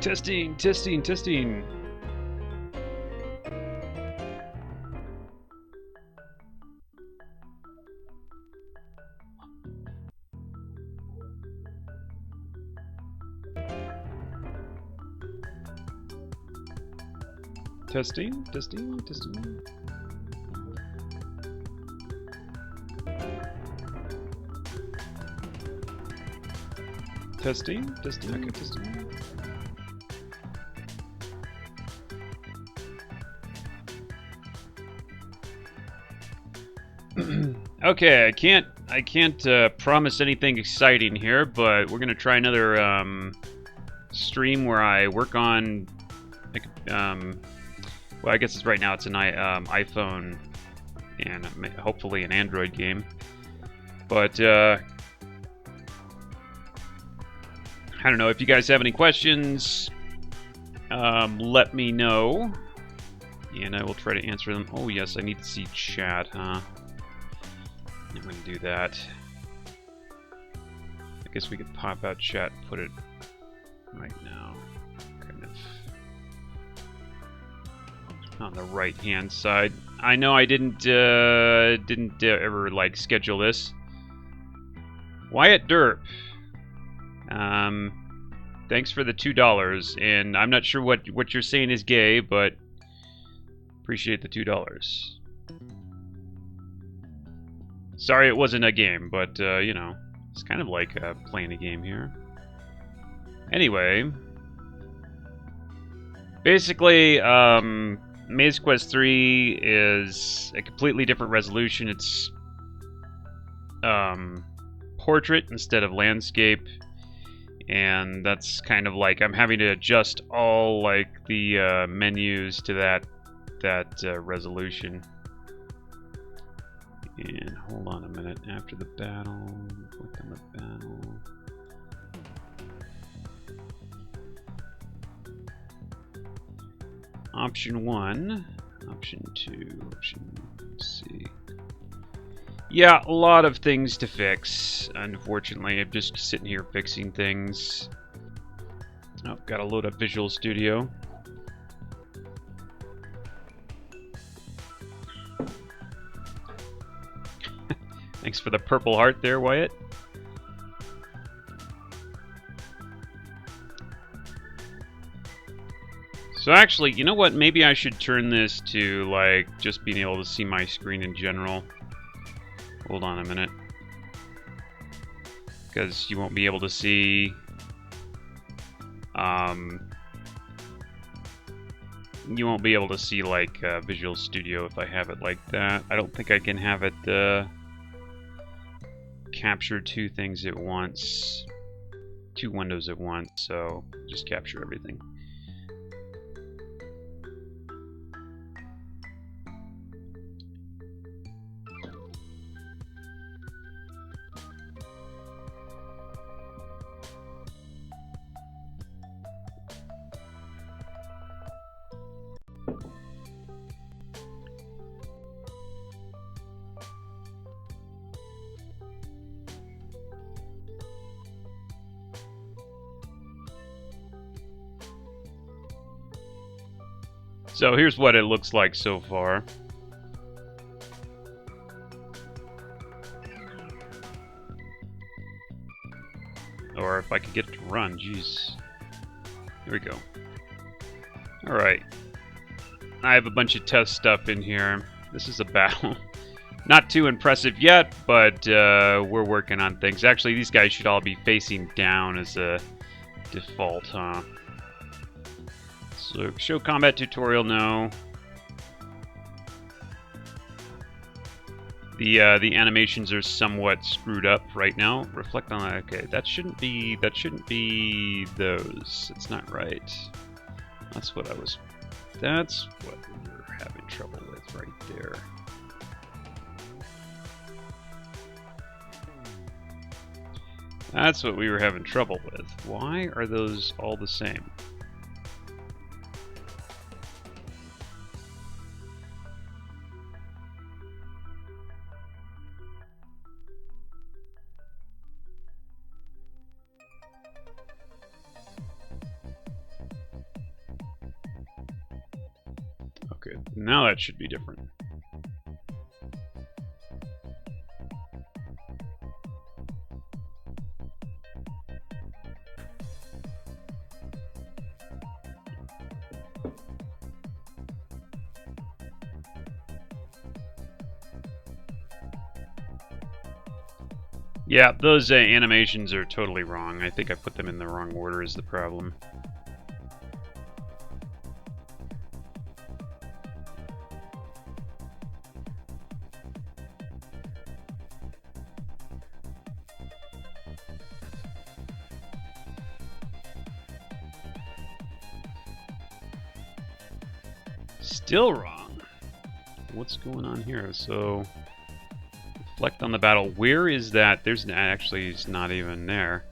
Testing, testing, testing. Testing, testing, testing. Testing, testing, okay, testing. Okay, I can't promise anything exciting here, but we're gonna try another stream where I work on, like, well, I guess it's right now it's an iPhone and hopefully an Android game, but I don't know if you guys have any questions. Let me know, and I will try to answer them. Oh yes, I need to see chat, huh? I'm going to do that. I guess we could pop out chat and put it right now, kind of on the right hand side. I know I didn't ever like schedule this. Wyatt Derp, thanks for the $2, and I'm not sure what you're saying is gay, but appreciate the $2. Sorry it wasn't a game, but, you know, it's kind of like playing a game here. Anyway, basically, MazeQuest 3 is a completely different resolution. It's portrait instead of landscape, and that's kind of like I'm having to adjust all like the menus to that resolution. And hold on a minute. After the battle, click on the battle. Option 1, option 2, option C. Yeah, a lot of things to fix. Unfortunately, I'm just sitting here fixing things. Oh, gotta load up Visual Studio. Thanks for the purple heart there, Wyatt. So actually, you know what? Maybe I should turn this to, like, just being able to see my screen in general. Hold on a minute. Because you won't be able to see... you won't be able to see, like, Visual Studio if I have it like that. I don't think I can have it, capture two things at once, two windows at once, so just capture everything. So here's what it looks like so far. Or if I could get it to run, jeez. Here we go. Alright. I have a bunch of test stuff in here. This is a battle. Not too impressive yet, but we're working on things. Actually, these guys should all be facing down as a default, huh? So, show combat tutorial, no. The animations are somewhat screwed up right now. Reflect on that. Okay, that shouldn't be those. It's not right. That's what we were having trouble with right there. That's what we were having trouble with. Why are those all the same? Now that should be different. Yeah, those animations are totally wrong. I think I put them in the wrong order is the problem. Still wrong. What's going on here? So... reflect on the battle. Where is that? There's actually it's not even there.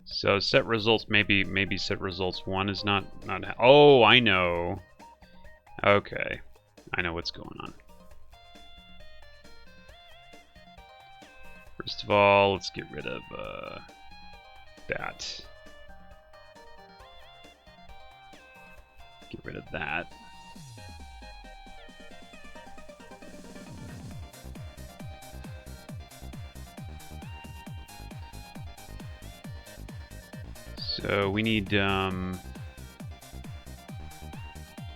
So set results. Maybe set results 1 is not. Oh, I know. Okay, I know what's going on. First of all, let's get rid of that. Get rid of that. So we need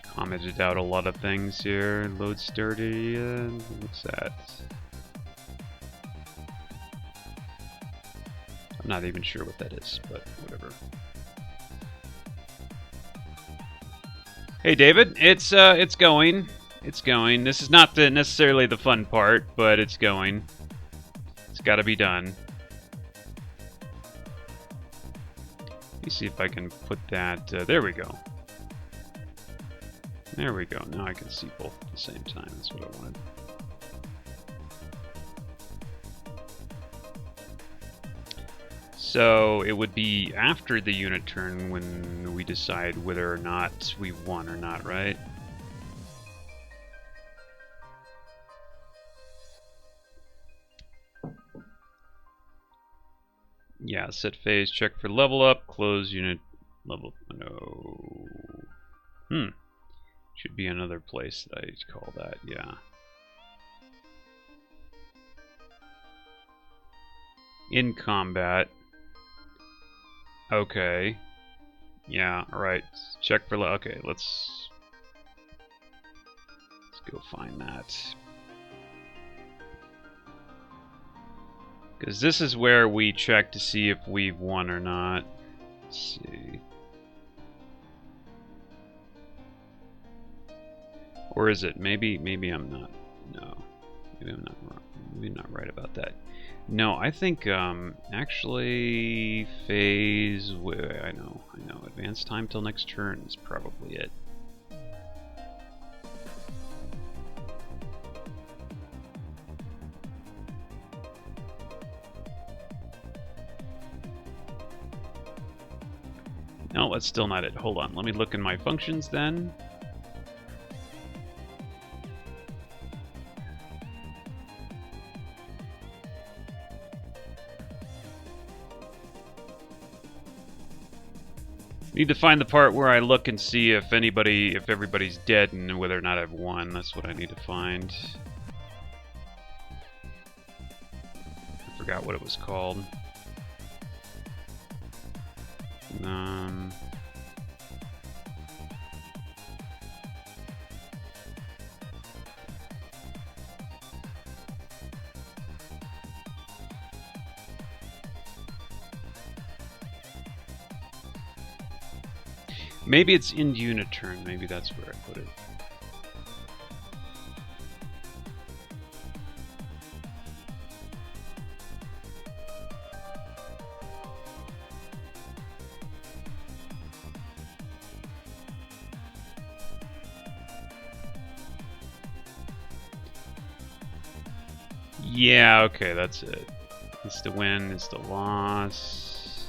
commented out a lot of things here. Load sturdy. What's that? I'm not even sure what that is, but whatever. Hey David, it's going. It's going. This is not necessarily the fun part, but it's going. It's got to be done. Let me see if I can put that... there we go. There we go. Now I can see both at the same time. That's what I wanted. So it would be after the unit turn when we decide whether or not we won or not, right? Yeah, set phase, check for level up, close unit level. No. Should be another place that I call that, yeah. In combat. Okay. Yeah, alright. Check for okay, let's go find that. Because this is where we check to see if we've won or not. Let's see. Or is it? Maybe I'm not. No. Maybe I'm not wrong. Maybe I'm not right about that. No, I think actually phase. I know. Advanced time till next turn is probably it. No, that's still not it. Hold on. Let me look in my functions then. Need to find the part where I look and see if everybody's dead and whether or not I've won. That's what I need to find. I forgot what it was called. Maybe it's end unit turn. Maybe that's where I put it. Yeah, okay, that's it. It's the win, it's the loss.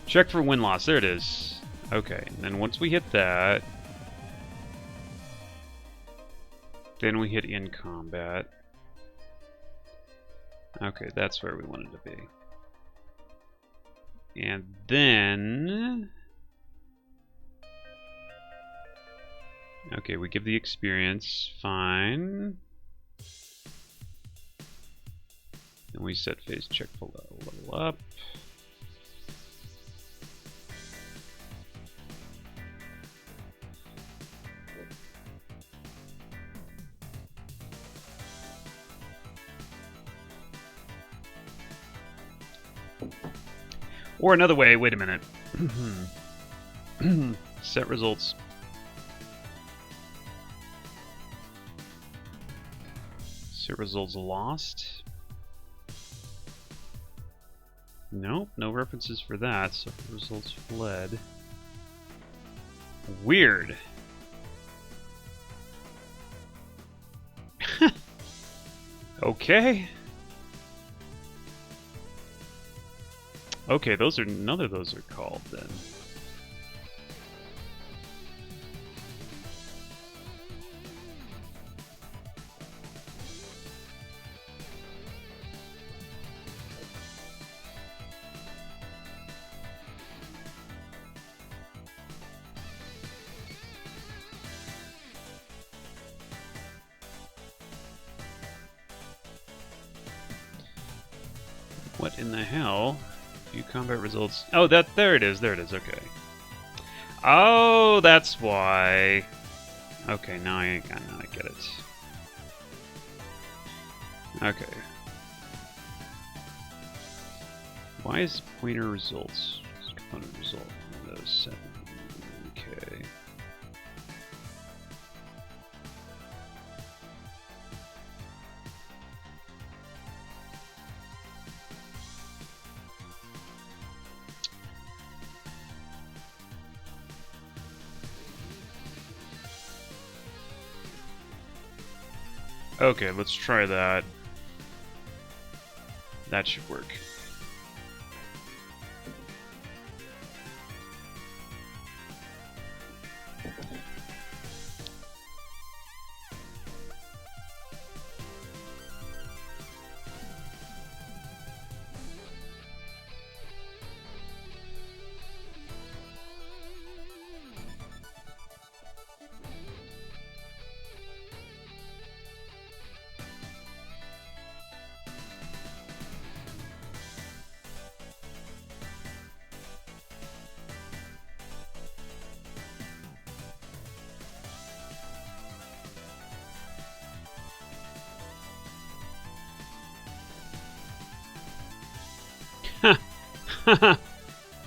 Check for win-loss. There it is. Okay, and then once we hit that, then we hit in combat. Okay, that's where we wanted to be. And then Okay, we give the experience. Fine. And we set phase check below. Level up. Or another way, wait a minute. Set results. Set results lost. Nope, no references for that, so results fled. Weird. Okay. Okay, those are none of those are called then. What in the hell? View combat results. Oh, there it is. There it is. Okay. Oh, that's why. Okay, now I get it. Okay. Why is pointer results? Component result. Windows 7. Okay. Okay, let's try that. That should work.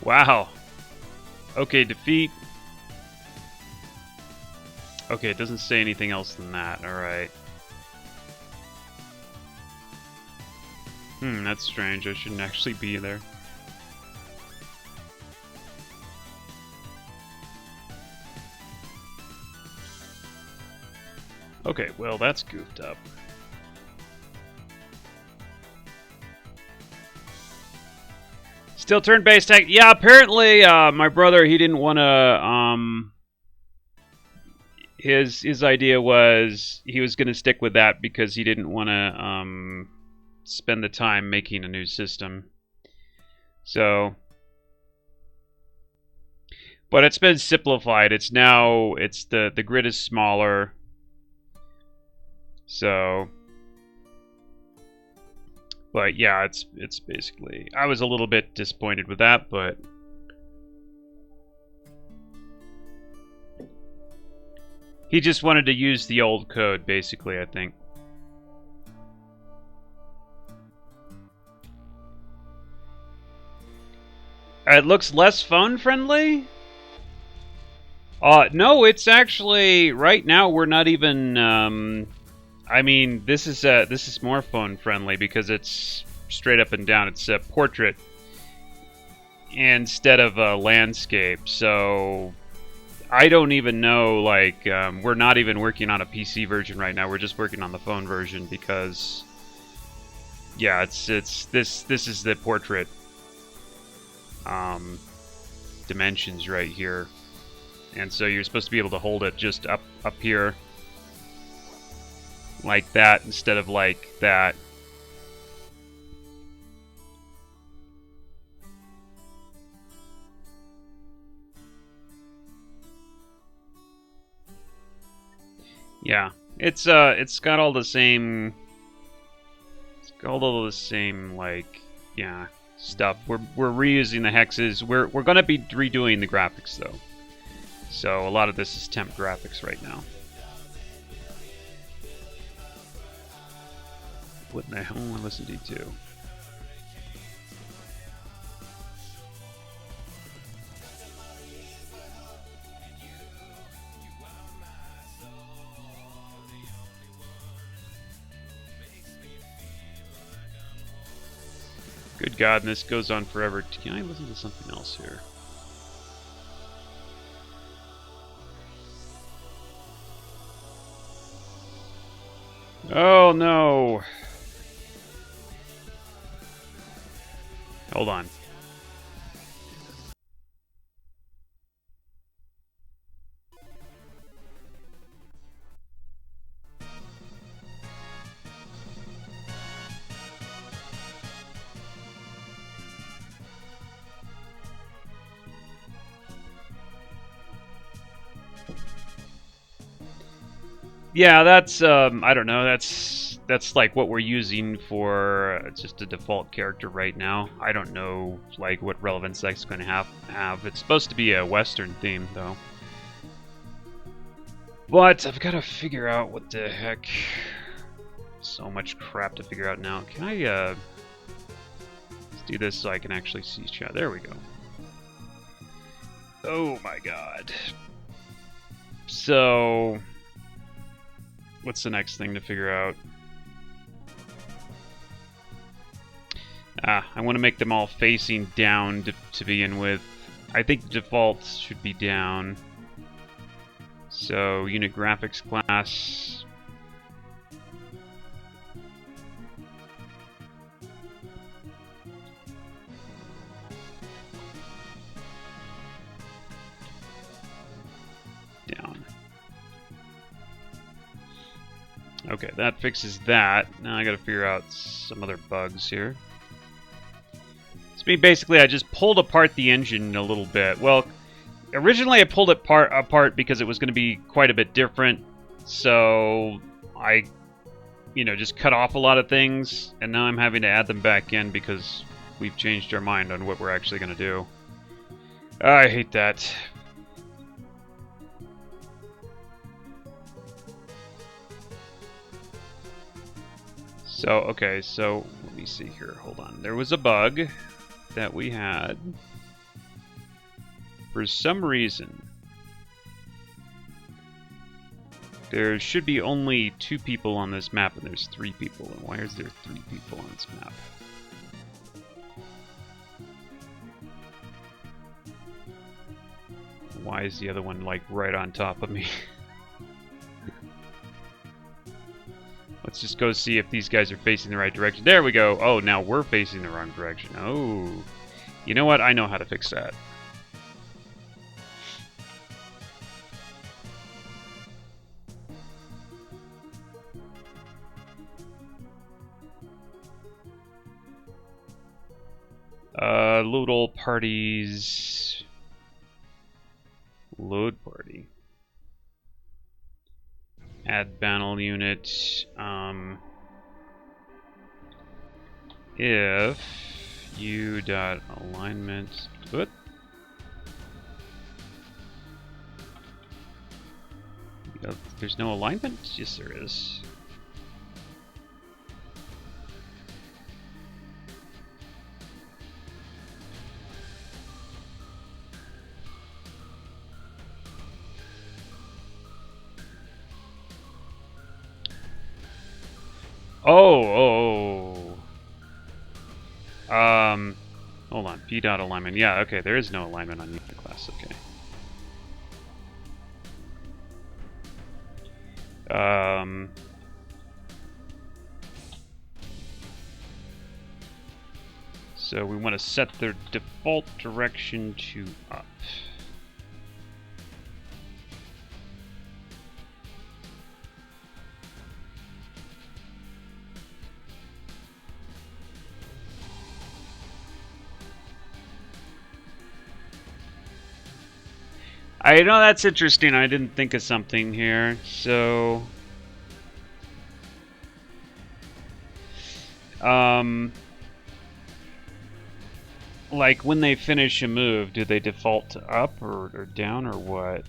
Wow. Okay, defeat. Okay, it doesn't say anything else than that. Alright. That's strange. I shouldn't actually be there. Okay, well, that's goofed up. Still turn-based tech. Yeah, apparently my brother, he didn't want to... His idea was he was going to stick with that because he didn't want to spend the time making a new system. So... But it's been simplified. It's now... The grid is smaller. So... But yeah, it's basically... I was a little bit disappointed with that, but... He just wanted to use the old code, basically, I think. It looks less phone-friendly? No, it's actually... Right now, we're not even... I mean, this is more phone friendly because it's straight up and down. It's a portrait instead of a landscape. So I don't even know. Like, we're not even working on a PC version right now. We're just working on the phone version because, yeah, this is the portrait dimensions right here, and so you're supposed to be able to hold it just up here. Like that instead of like that. Yeah, it's got all the same. It's got all the same like yeah stuff. We're reusing the hexes. We're gonna be redoing the graphics though. So a lot of this is temp graphics right now. What in the hell am I listening to? Good God, and this goes on forever. Can I listen to something else here? Oh no! Hold on. Yeah, that's I don't know. That's like what we're using for just a default character right now. I don't know like what relevance that's going to have. It's supposed to be a Western theme though. But I've got to figure out what the heck. So much crap to figure out now. Can I let's do this so I can actually see chat. There we go. Oh my God. So what's the next thing to figure out? I want to make them all facing down to begin with. I think the defaults should be down. So unit graphics class. Down. Okay, that fixes that. Now I gotta figure out some other bugs here. Basically, I just pulled apart the engine a little bit. Well, originally I pulled it apart because it was going to be quite a bit different. So I, just cut off a lot of things, and now I'm having to add them back in because we've changed our mind on what we're actually going to do. I hate that. So, okay, so let me see here. Hold on. There was a bug that we had. For some reason, there should be only 2 people on this map, and there's 3 people. And why is there 3 people on this map? Why is the other one, like, right on top of me? Let's just go see if these guys are facing the right direction. There we go. Oh, now we're facing the wrong direction. Oh. You know what? I know how to fix that. Load all parties. Load party. Add panel unit. If u dot alignment. What? There's no alignment? Yes, there is. Oh. Hold on. P dot alignment. Yeah, okay. There is no alignment on unit class. Okay. So we want to set their default direction to up. I know that's interesting. I didn't think of something here. So, like when they finish a move, do they default to up or down or what?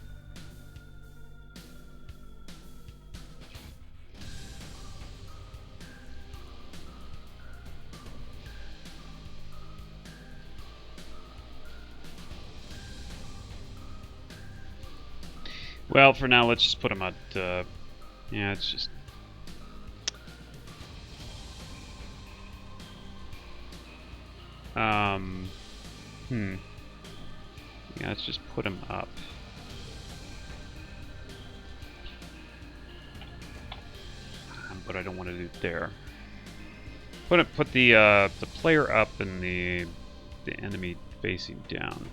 Well, for now, let's just put them at, yeah, it's just... Yeah, let's just put them up. But I don't want to do it there. Put the player up and the enemy facing down.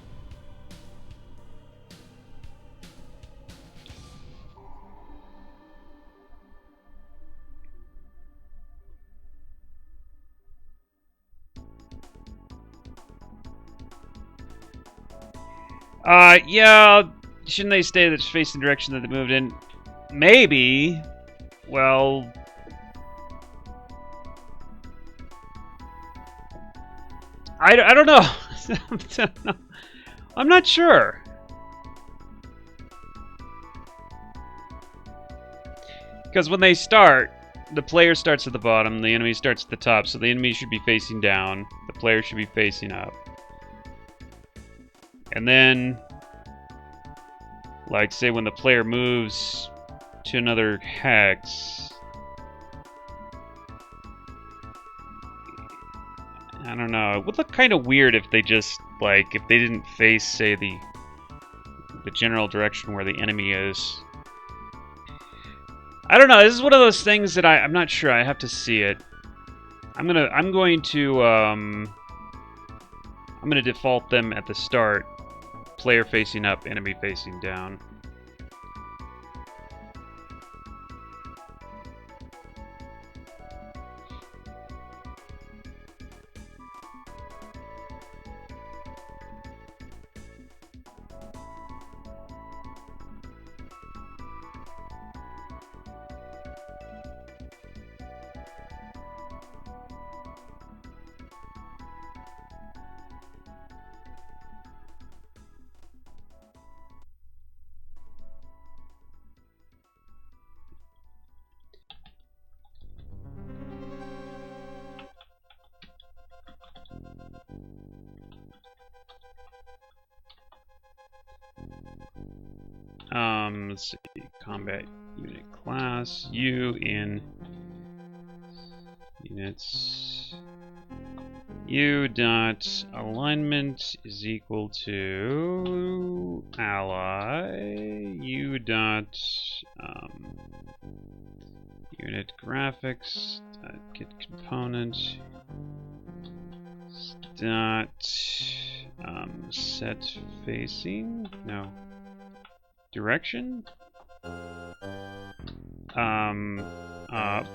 Yeah, shouldn't they stay that's facing the direction that they moved in? Maybe. Well, I don't know. I'm not sure. Because when they start, the player starts at the bottom, the enemy starts at the top, so the enemy should be facing down, the player should be facing up. And then, like, say when the player moves to another hex, I don't know, it would look kind of weird if they just, like, if they didn't face, say, the general direction where the enemy is. I don't know, this is one of those things that I'm not sure, I have to see it. I'm going to default them at the start. Player facing up, enemy facing down. Let's see, combat unit class, U in units, U dot alignment is equal to ally, U dot unit graphics, get component, dot set facing, no, direction, up,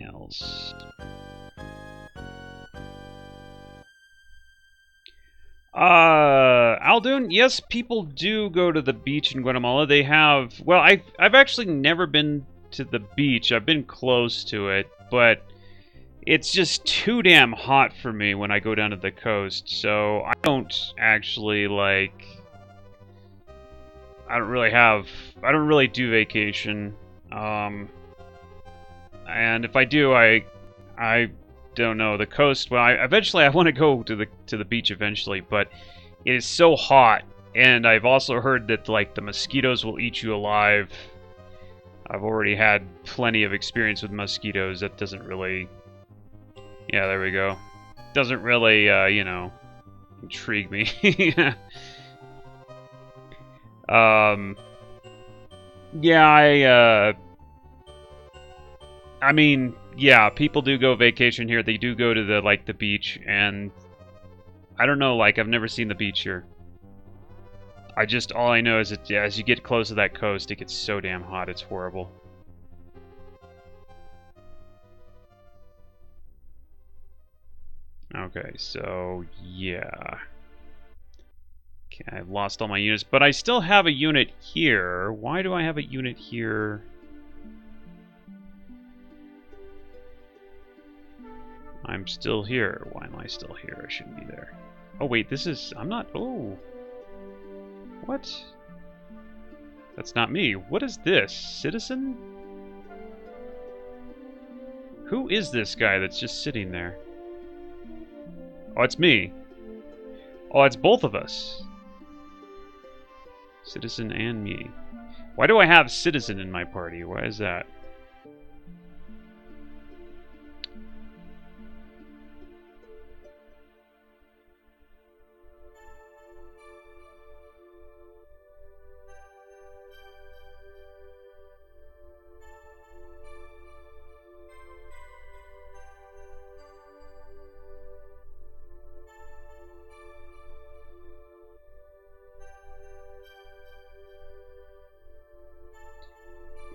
else. Aldun, yes, people do go to the beach in Guatemala. They have, well, I've actually never been to the beach. I've been close to it, but it's just too damn hot for me when I go down to the coast. So I don't actually like. I don't really do vacation. And if I do, I don't know, the coast. Well, eventually I want to go to the beach eventually, but it is so hot, and I've also heard that like the mosquitoes will eat you alive. I've already had plenty of experience with mosquitoes. That doesn't really, yeah, there we go. Doesn't really, you know, intrigue me. Yeah, I mean, yeah, people do go vacation here. They do go to the beach, and I don't know, like, I've never seen the beach here. All I know is that as you get close to that coast, it gets so damn hot, it's horrible. Okay, so, yeah. Okay, I've lost all my units, but I still have a unit here. Why do I have a unit here? I'm still here. Why am I still here? I shouldn't be there. Oh wait, this is... I'm not... Oh. What? That's not me. What is this? Citizen? Who is this guy that's just sitting there? Oh, it's me. Oh, it's both of us. Citizen and me. Why do I have Citizen in my party? Why is that?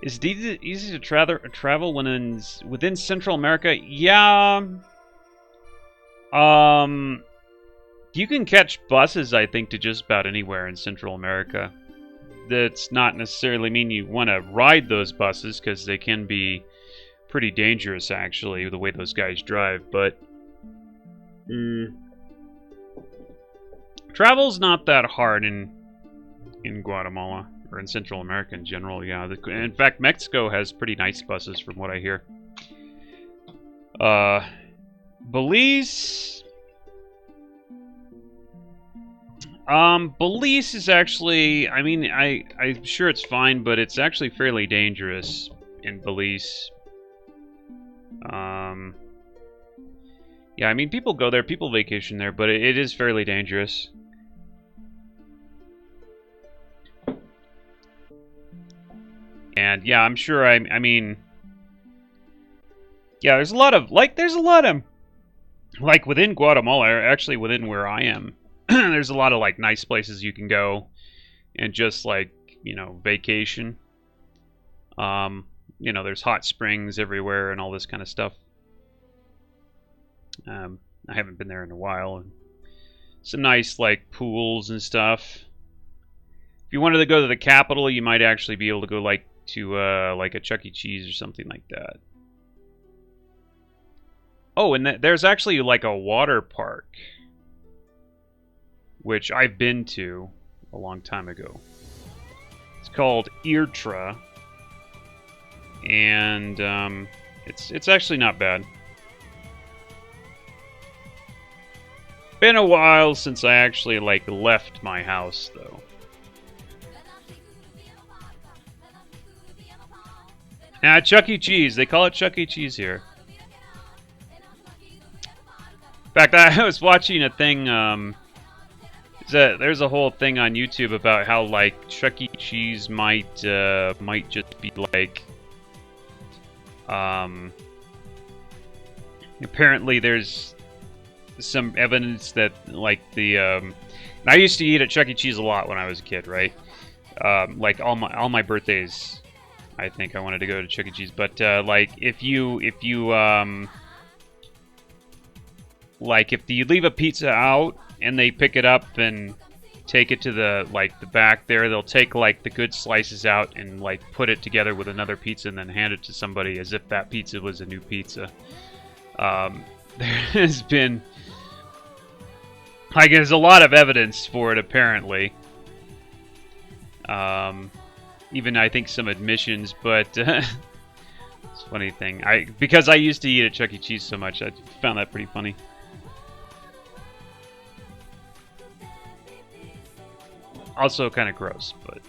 Is it easy to travel when within Central America? Yeah. You can catch buses, I think, to just about anywhere in Central America. That's not necessarily mean you want to ride those buses, because they can be pretty dangerous, actually, the way those guys drive. But travel's not that hard in Guatemala. Or in Central America in general, yeah. In fact, Mexico has pretty nice buses from what I hear. Belize... Belize is actually... I mean, I'm sure it's fine, but it's actually fairly dangerous in Belize. Yeah, I mean, people go there, people vacation there, but it is fairly dangerous. And yeah, I'm sure. I mean, yeah, there's a lot of like within Guatemala, actually within where I am, there's a lot of like nice places you can go and just like vacation. There's hot springs everywhere and all this kind of stuff. I haven't been there in a while. Some nice like pools and stuff. If you wanted to go to the capital, you might actually be able to go like a Chuck E. Cheese or something like that. Oh, and there's actually like a water park, which I've been to a long time ago. It's called Irtra, and it's actually not bad. Been a while since I actually like left my house though. Chuck E. Cheese. They call it Chuck E. Cheese here. In fact, I was watching a thing. There's a whole thing on YouTube about how like Chuck E. Cheese might just be like. Apparently, there's some evidence that like the. And I used to eat at Chuck E. Cheese a lot when I was a kid, right? Like all my birthdays. I think I wanted to go to Chuck E. Cheese, but like if you leave a pizza out and they pick it up and take it to the back there, they'll take like the good slices out and like put it together with another pizza and then hand it to somebody as if that pizza was a new pizza. There has been there's a lot of evidence for it apparently. Even I think some admissions, but it's a funny thing. Because I used to eat at Chuck E. Cheese so much, I found that pretty funny. Also kind of gross, but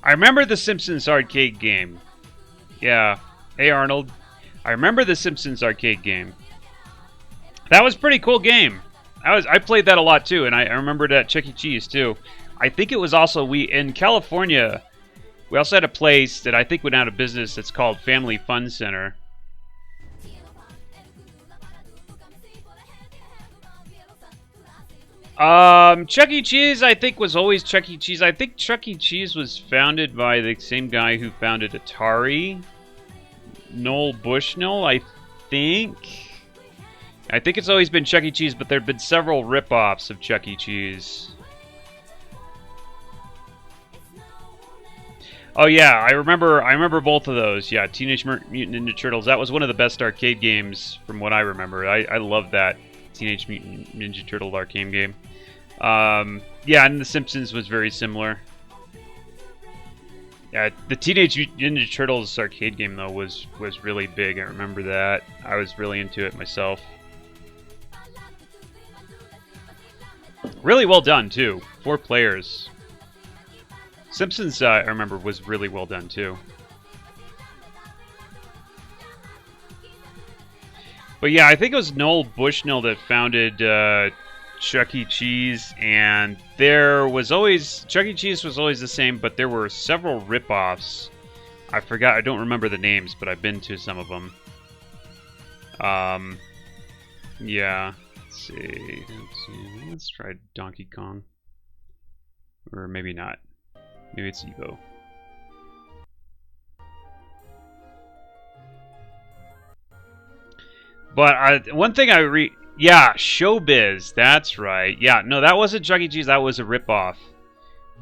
I remember the Simpsons arcade game. Yeah. Hey, Arnold. I remember the Simpsons arcade game. That was a pretty cool game. I played that a lot, too, and I remember it at Chuck E. Cheese, too. I think it was also... in California, we also had a place that I think went out of business that's called Family Fun Center. Chuck E. Cheese, I think, was always Chuck E. Cheese. I think Chuck E. Cheese was founded by the same guy who founded Atari, Noel Bushnell, I think. I think it's always been Chuck E. Cheese, but there have been several rip-offs of Chuck E. Cheese. Oh yeah, I remember both of those. Yeah, Teenage Mutant Ninja Turtles. That was one of the best arcade games from what I remember. I love that Teenage Mutant Ninja Turtle arcade game. Yeah, and The Simpsons was very similar. Yeah, the Teenage Mutant Ninja Turtles arcade game though was really big. I remember that. I was really into it myself. Really well done too. 4 players. Simpsons, I remember, was really well done, too. But yeah, I think it was Noel Bushnell that founded Chuck E. Cheese, and there was always... Chuck E. Cheese was always the same, but there were several rip-offs. I forgot, I don't remember the names, but I've been to some of them. Yeah, let's see. Let's try Donkey Kong. Or maybe not. Maybe it's Evo. But one thing yeah, Showbiz. That's right. Yeah, no, that wasn't Chuck E. Cheese. That was a ripoff.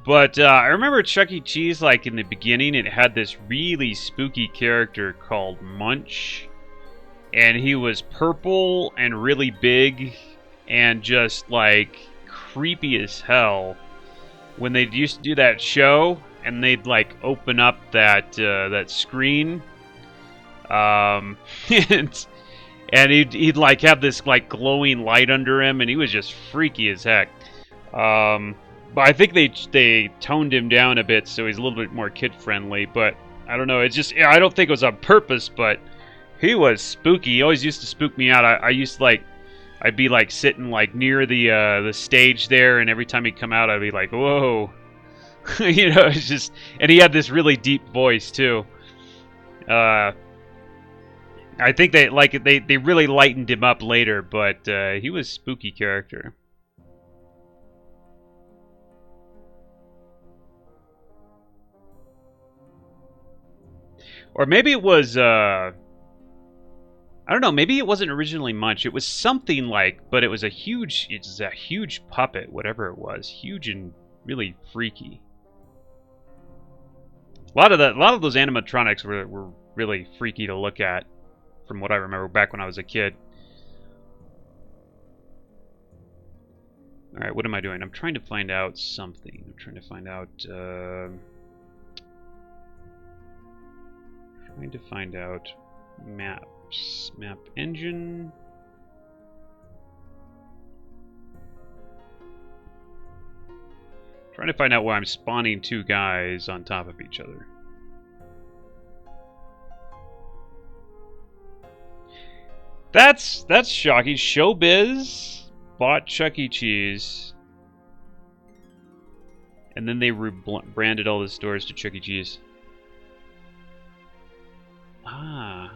But I remember Chuck E. Cheese, like in the beginning, it had this really spooky character called Munch, and he was purple and really big, and just like creepy as hell. When they used to do that show, and they'd like open up that that screen, and he'd like have this like glowing light under him, and he was just freaky as heck. But I think they toned him down a bit, so he's a little bit more kid friendly. But I don't know. It's just I don't think it was on purpose, but he was spooky. He always used to spook me out. I used to like. I'd be like sitting like near the stage there, and every time he'd come out, I'd be like, "Whoa," you know. It's just, and he had this really deep voice too. I think they really lightened him up later, but he was a spooky character. Or maybe it was I don't know. Maybe it wasn't originally Munch. It was something like, but it was a huge puppet, whatever it was, huge and really freaky. A lot of those animatronics were really freaky to look at, from what I remember back when I was a kid. All right, what am I doing? I'm trying to find out something. I'm trying to find out. Trying to find out map engine. Trying to find out why I'm spawning 2 guys on top of each other. That's shocking. Showbiz bought Chuck E. Cheese, and then they rebranded all the stores to Chuck E. Cheese. Ah.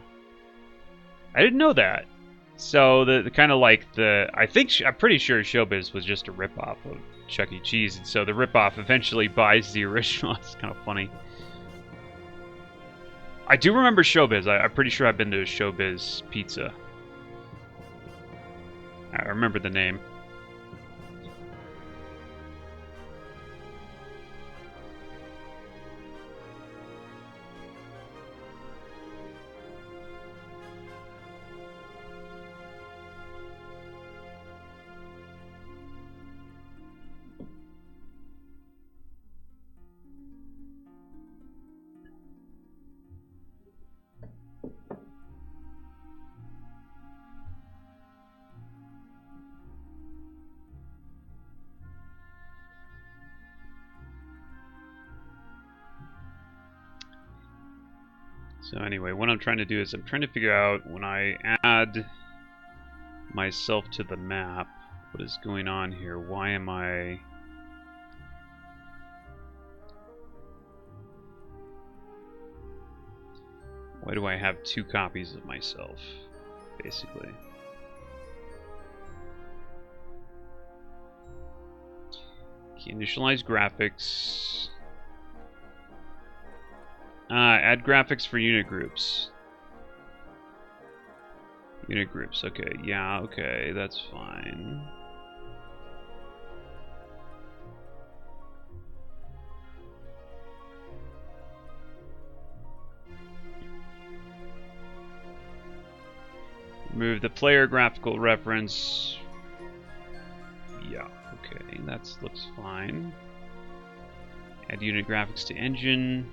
I didn't know that. So the kind of like I'm pretty sure Showbiz was just a ripoff of Chuck E. Cheese, and so the ripoff eventually buys the original. It's kind of funny. I do remember Showbiz. I'm pretty sure I've been to Showbiz Pizza. I remember the name. So anyway, what I'm trying to do is I'm trying to figure out when I add myself to the map, what is going on here? Why am I... Why do I have 2 copies of myself, basically? Initialize graphics. Add graphics for unit groups. Unit groups, okay. Yeah, okay, that's fine. Remove the player graphical reference. Yeah, okay, that looks fine. Add unit graphics to engine.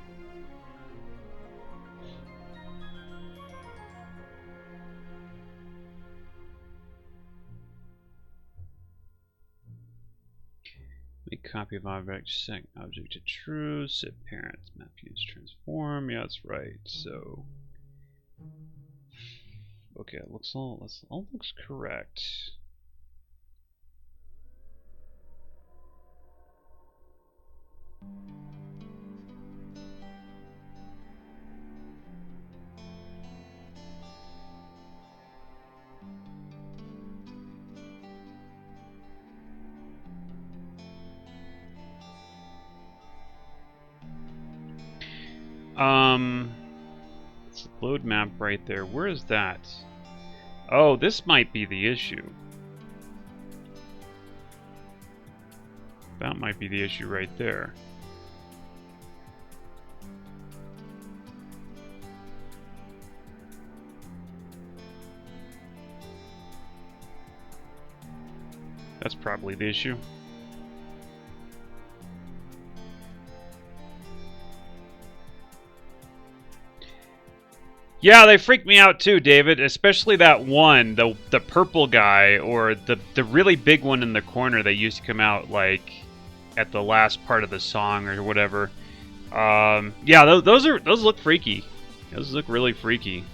Make copy of object, set object to true, set parent, map use transform. Yeah, that's right. So, okay, it looks all looks correct. It's a load map right there. Where is that? Oh, this might be the issue. That might be the issue right there. That's probably the issue. Yeah, they freaked me out too, David. Especially that one, the purple guy, or the really big one in the corner that used to come out like at the last part of the song or whatever. Yeah, those look freaky. Those look really freaky.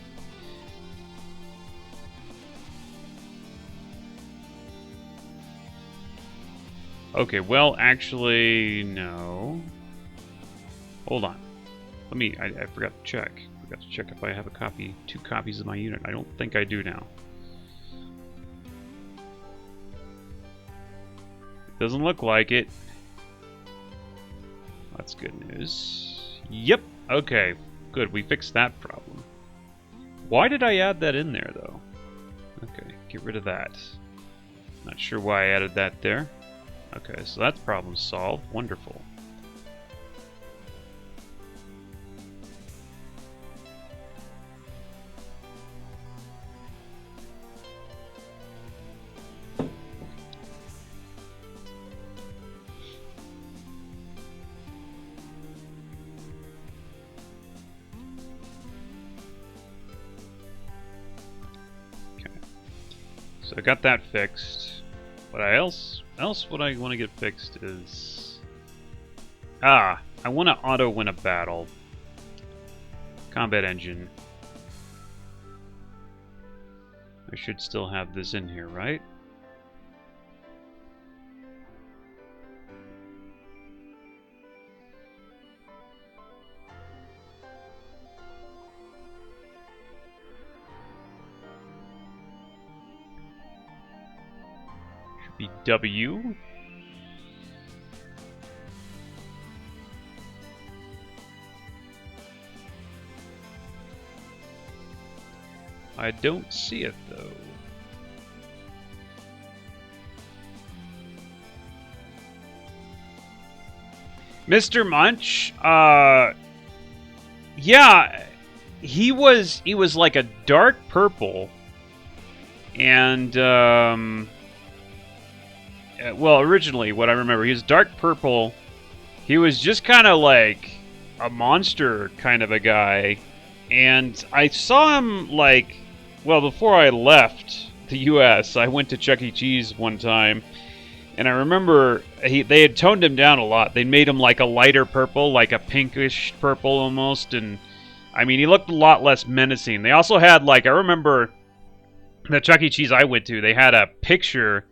Okay, well, actually, no. Hold on. Let me. I forgot to check. Got to check if I have a copy, 2 copies of my unit. I don't think I do now. Doesn't look like it. That's good news. Yep. Okay. Good. We fixed that problem. Why did I add that in there, though? Okay. Get rid of that. Not sure why I added that there. Okay. So that problem solved. Wonderful. So I got that fixed. What else what I want to get fixed is... I want to auto-win a battle. Combat engine. I should still have this in here, right? Be W. I don't see it though. Mr. Munch, yeah, he was like a dark purple, and well, originally, what I remember, he was dark purple. He was just kind of like a monster kind of a guy. And I saw him, like, well, before I left the U.S., I went to Chuck E. Cheese one time. And I remember they had toned him down a lot. They made him like a lighter purple, like a pinkish purple almost. And, I mean, he looked a lot less menacing. They also had, like, I remember the Chuck E. Cheese I went to, they had a picture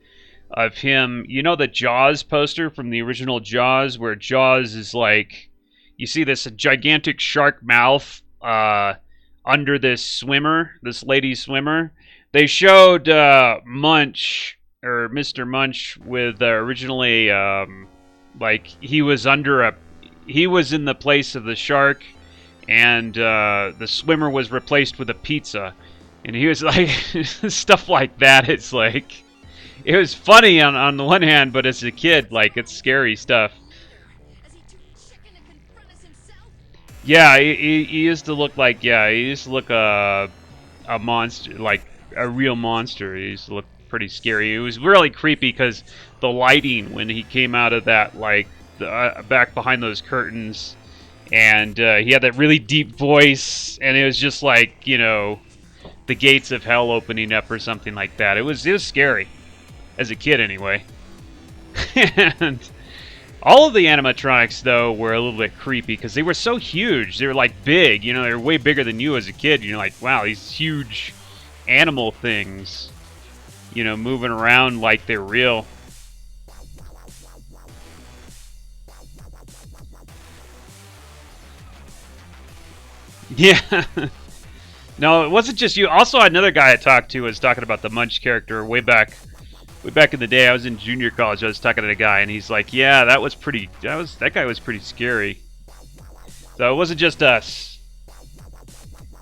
of him, you know, the Jaws poster from the original Jaws, where Jaws is like, you see this gigantic shark mouth under this swimmer, this lady swimmer. They showed Munch, or Mr. Munch, with originally Like he was he was in the place of the shark, and the swimmer was replaced with a pizza, and he was like stuff like that. It's like it was funny on the one hand, but as a kid, like it's scary stuff. Yeah, he used to look like he used to look a monster, like a real monster. He used to look pretty scary. It was really creepy because the lighting when he came out of that, like back behind those curtains, and he had that really deep voice, and it was just like the gates of hell opening up or something like that. It was scary as a kid anyway. And all of the animatronics, though, were a little bit creepy because they were so huge. They were like big, they were way bigger than you as a kid. You're like, wow, these huge animal things, moving around like they're real. Yeah. No, it wasn't just you. Also, another guy I talked to was talking about the Munch character way back in the day. I was in junior college. I was talking to a guy, and he's like, "Yeah, that guy was pretty scary." So it wasn't just us.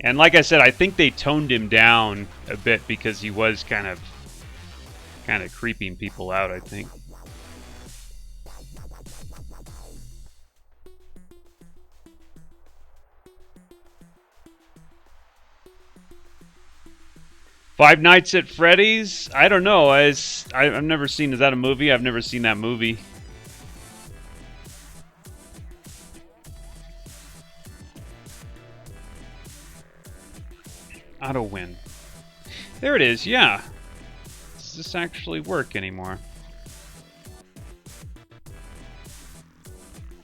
And like I said, I think they toned him down a bit because he was kind of creeping people out, I think. Five Nights at Freddy's? I don't know. I've never seen. Is that a movie? I've never seen that movie. Auto win. There it is. Yeah. Does this actually work anymore?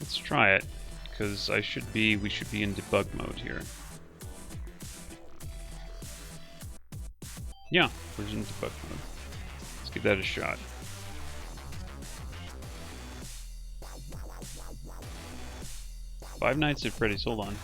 Let's try it, because we should be in debug mode here. Yeah, we're in debug mode. Let's give that a shot. Five Nights at Freddy's. Hold on.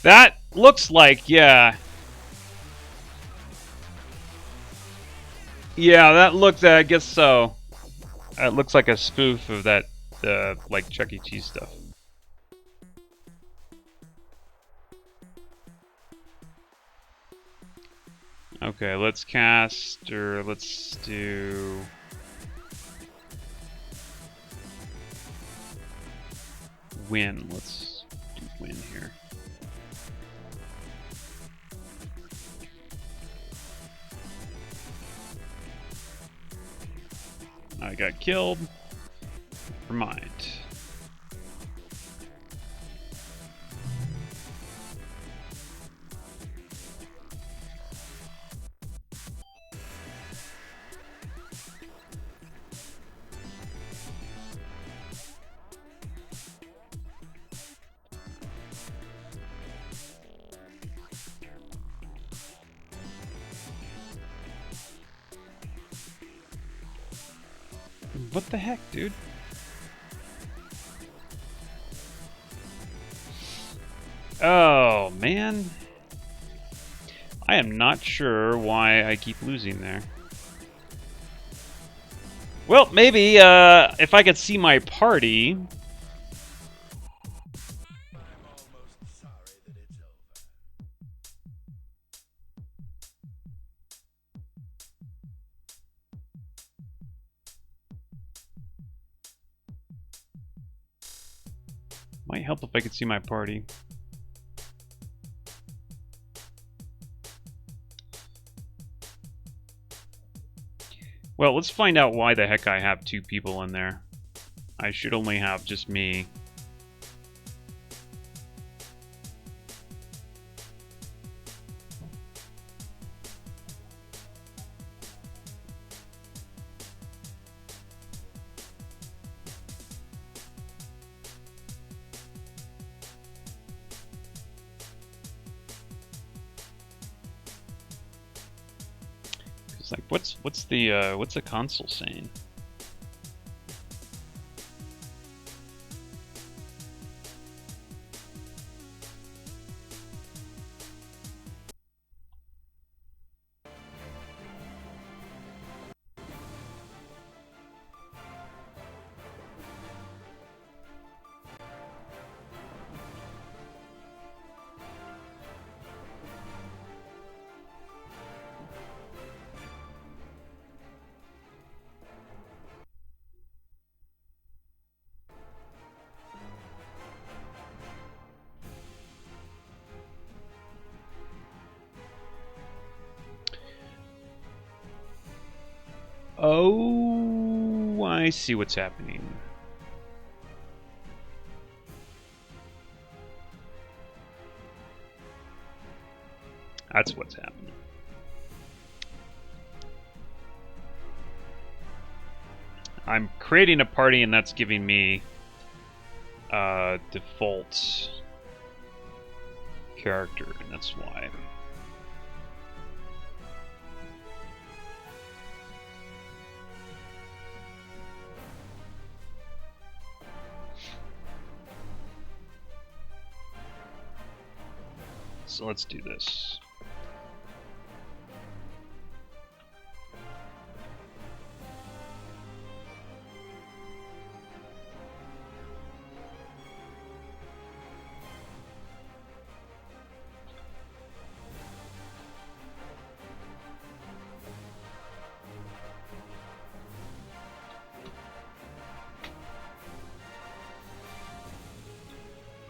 That looks like, yeah. Yeah, that looks, I guess so. It looks like a spoof of that, like, Chuck E. Cheese stuff. Okay, let's cast, or let's do... Win. Let's do win here. I got killed. Never mind. What the heck, dude? Oh, man. I am not sure why I keep losing there. Well, maybe if I could see my party... Might help if I could see my party. Well, let's find out why the heck I have two people in there. I should only have just me. Like, what's the console saying? Oh, I see what's happening. That's what's happening. I'm creating a party and that's giving me default character, and that's why. So let's do this.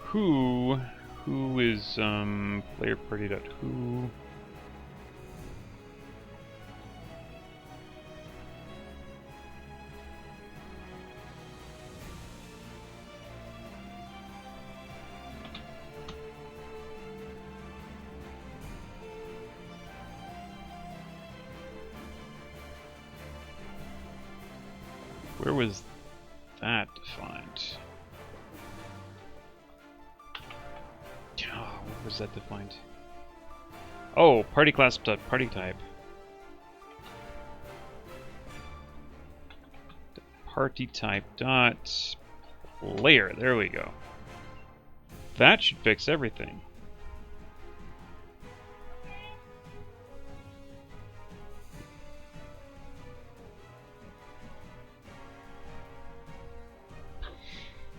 Who is player party.who? Where was that defined? Where was that defined? Oh, party class party type. Party type dot player. There we go. That should fix everything.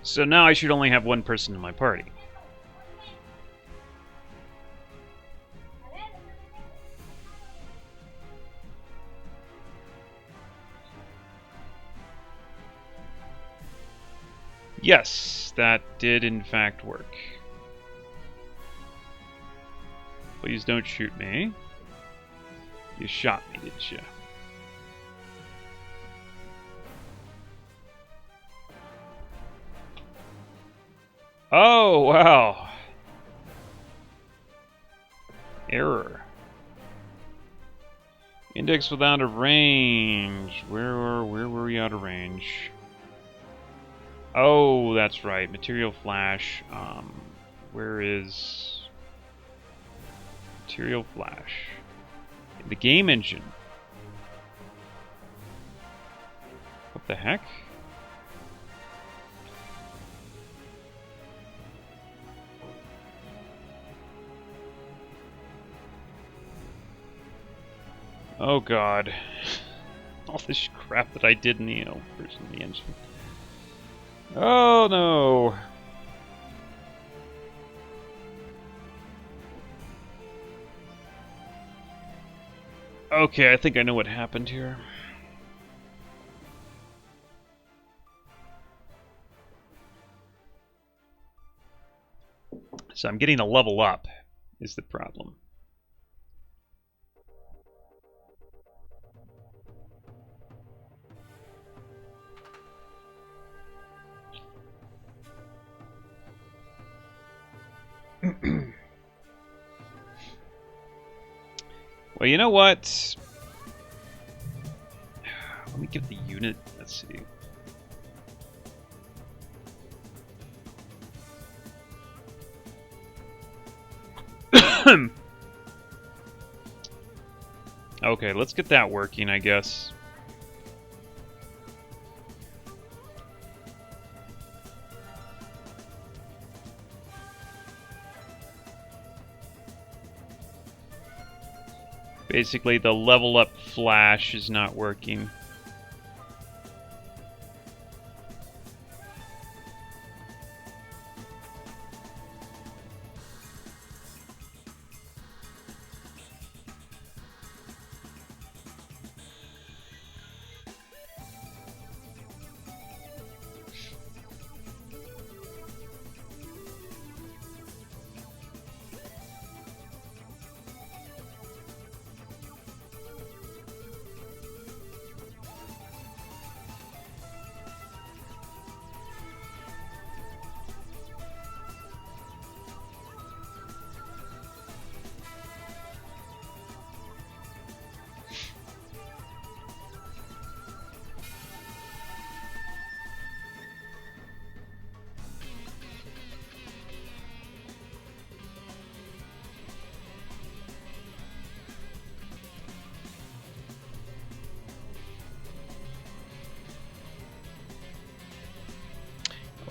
So now I should only have one person in my party. Yes, that did in fact work. Please don't shoot me. You shot me, didn't you? Oh, wow. Error. Index without a range. Where were we out of range? Oh, that's right. Material flash. Where is material flash? In the game engine. What the heck? Oh god. All this crap that I did in the version of the engine. Oh no. Okay, I think I know what happened here. So I'm getting a level up is the problem. Well, you know what? Let me get the unit. Let's see. Okay, let's get that working, I guess. Basically, the level up flash is not working.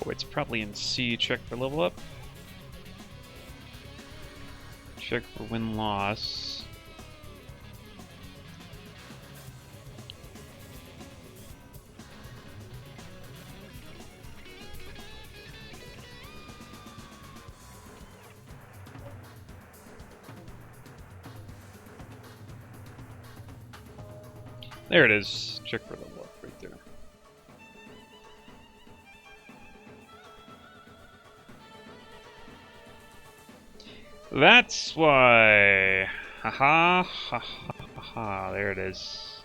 Oh, it's probably in C. Check for level up. Check for win-loss. There it is. Check for level up right there. That's why. Haha, ha ha ha. There it is.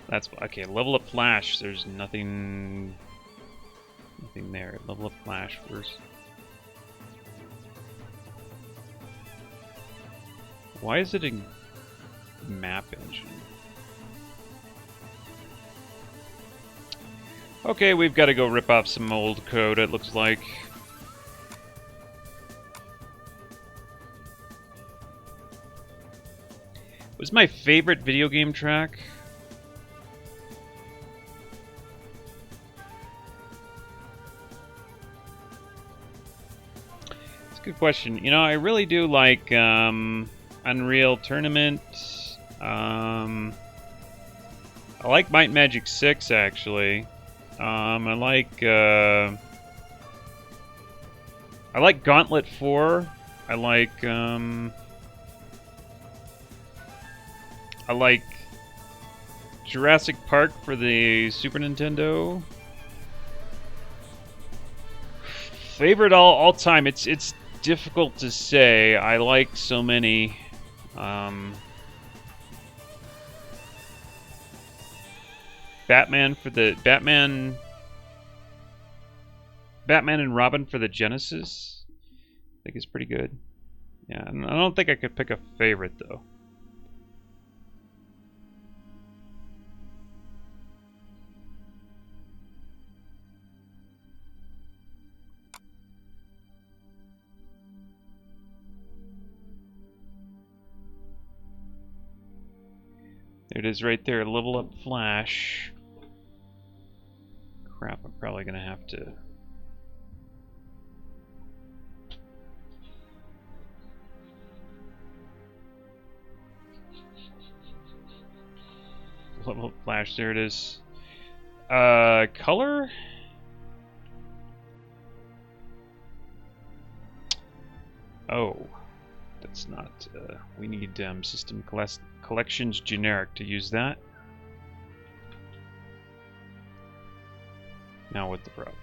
That's okay. Level up flash. There's nothing there. Level up flash first. Why is it in map engine? Okay, we've got to go rip off some old code, it looks like. Was my favorite video game track? It's a good question. You know, I really do like Unreal Tournament. I like Might and Magic 6, actually. I like Gauntlet 4. I like Jurassic Park for the Super Nintendo. Favorite all time. It's difficult to say. I like so many. Batman and Robin for the Genesis, I think is pretty good. Yeah, I don't think I could pick a favorite though. There it is right there, level up flash. Crap, I'm probably gonna have to... Level up flash, there it is. Color? Oh, that's not, we need system collections generic to use that. Now what's the problem?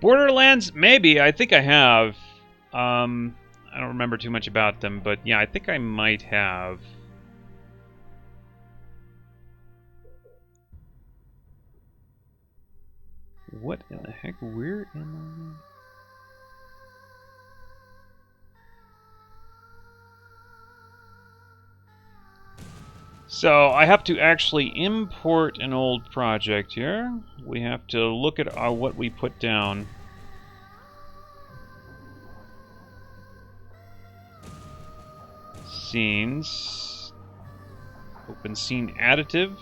Borderlands, maybe. I think I have. I don't remember too much about them, but yeah, I think I might have. What in the heck? Where am I? So I have to actually import an old project here. We have to look at what we put down. Scenes. Open scene additive.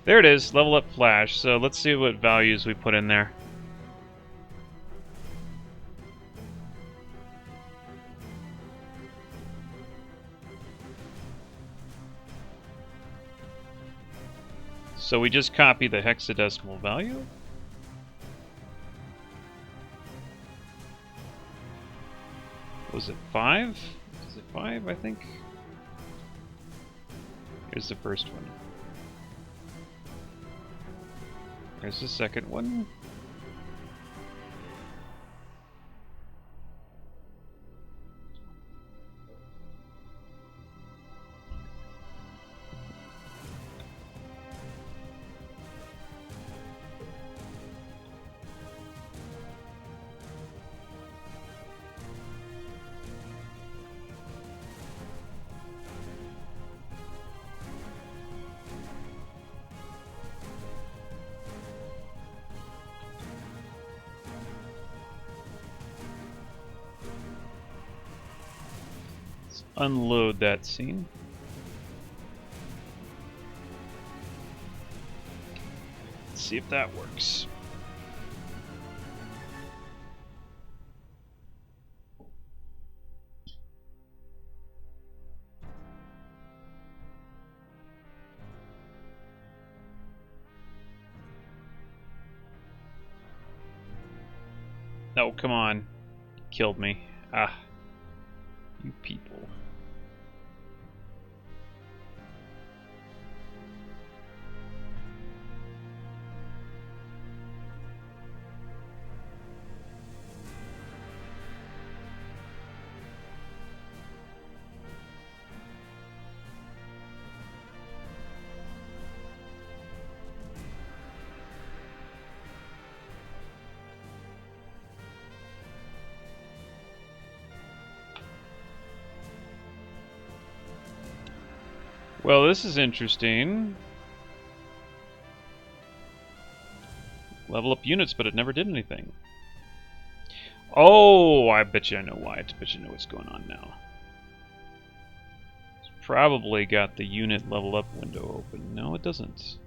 There it is, level up flash. So let's see what values we put in there. So we just copy the hexadecimal value. Was it 5? Is it 5, I think? Here's the first one. Here's the second one. unload that scene. Let's see if that works. No, come on. Killed me. Ah. You people. Well, this is interesting. Level up units, but it never did anything. Oh, I bet you I know why. I bet you know what's going on now. It's probably got the unit level up window open. No, it doesn't.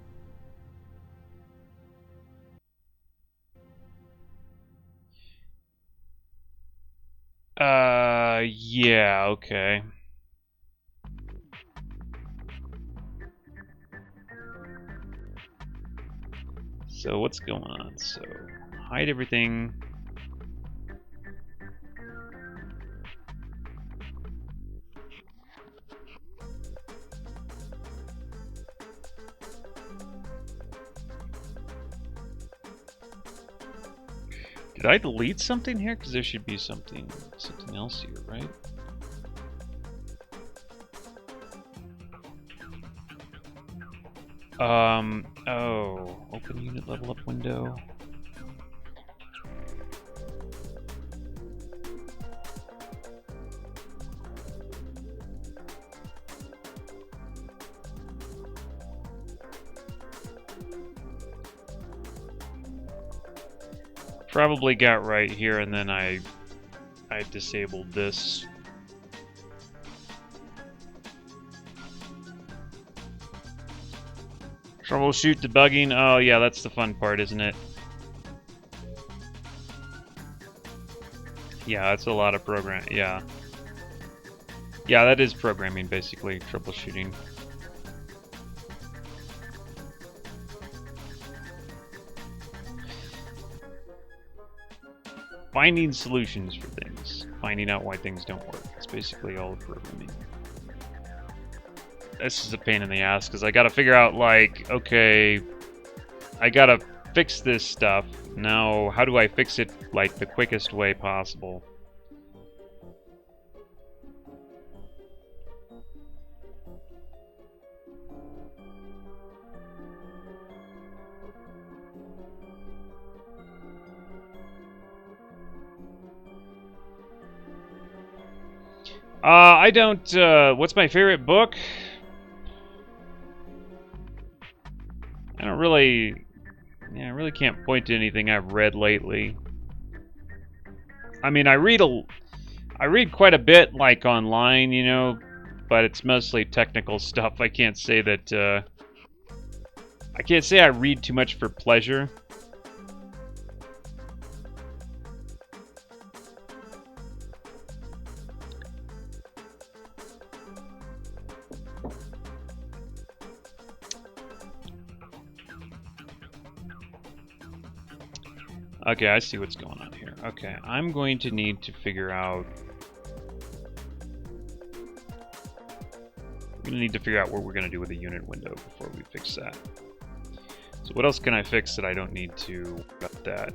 Yeah, okay. So what's going on? So hide everything. Did I delete something here? Because there should be something else here, right? Oh, open unit level up window. Probably got right here, and then I disabled this. Troubleshoot debugging. Oh yeah, that's the fun part, isn't it? Yeah, that's a lot of program. Yeah. Yeah, that is programming, basically, troubleshooting. Finding solutions for things. Finding out why things don't work. It's basically all of programming. This is a pain in the ass, because I gotta figure out, like, okay, I gotta fix this stuff. Now, how do I fix it, like, the quickest way possible? I don't, what's my favorite book? I don't really, yeah, I really can't point to anything I've read lately. I mean, I read quite a bit, like, online, you know, but it's mostly technical stuff. I can't say that, I can't say I read too much for pleasure. Okay, I see what's going on here. Okay, I'm going to need to figure out... I'm going to need to figure out what we're going to do with the unit window before we fix that. So what else can I fix that I don't need to got that?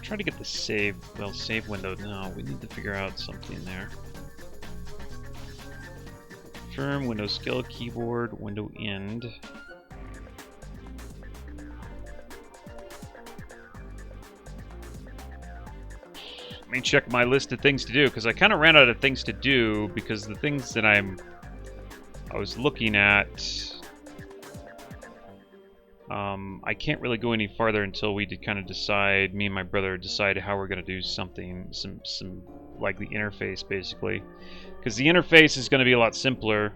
Try to get the save window. No, we need to figure out something there. Firm, window skill, keyboard, window end. Let me check my list of things to do, because I kind of ran out of things to do, because the things that I was looking at, I can't really go any farther until we kind of decide, me and my brother decide how we're going to do something, some like the interface, basically. Because the interface is going to be a lot simpler.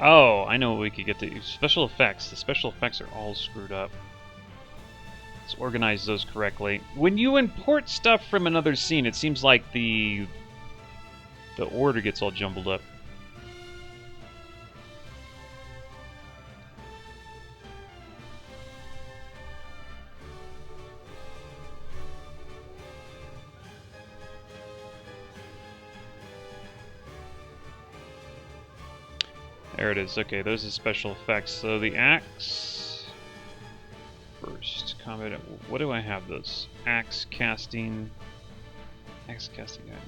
Oh, I know what we could get to. Special effects. The special effects are all screwed up. Let's organize those correctly. When you import stuff from another scene, it seems like the order gets all jumbled up. There it is. Okay, those are special effects. So the axe first. Combat. What do I have? Those axe casting. Axe casting. I know.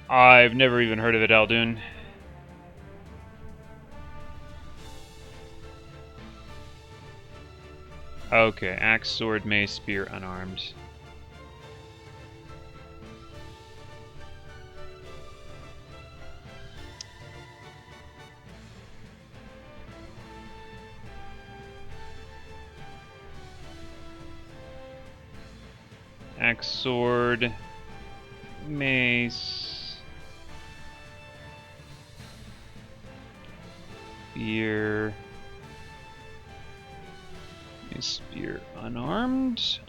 I've never even heard of it, Aldoon. Okay, axe, sword, mace, spear, unarmed. Axe, sword, mace, spear. Spear unarmed,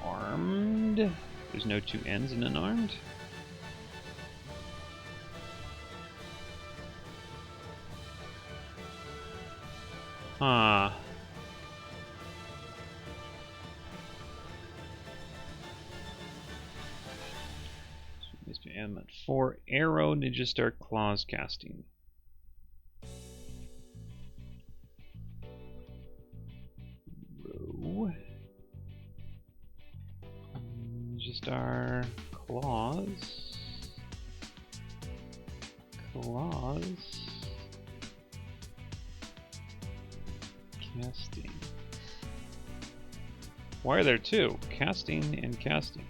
unarmed. There's no two N's in unarmed. Huh. And 4 arrow ninja star claws casting. Just our claws. Casting. Why are there two? Casting and casting.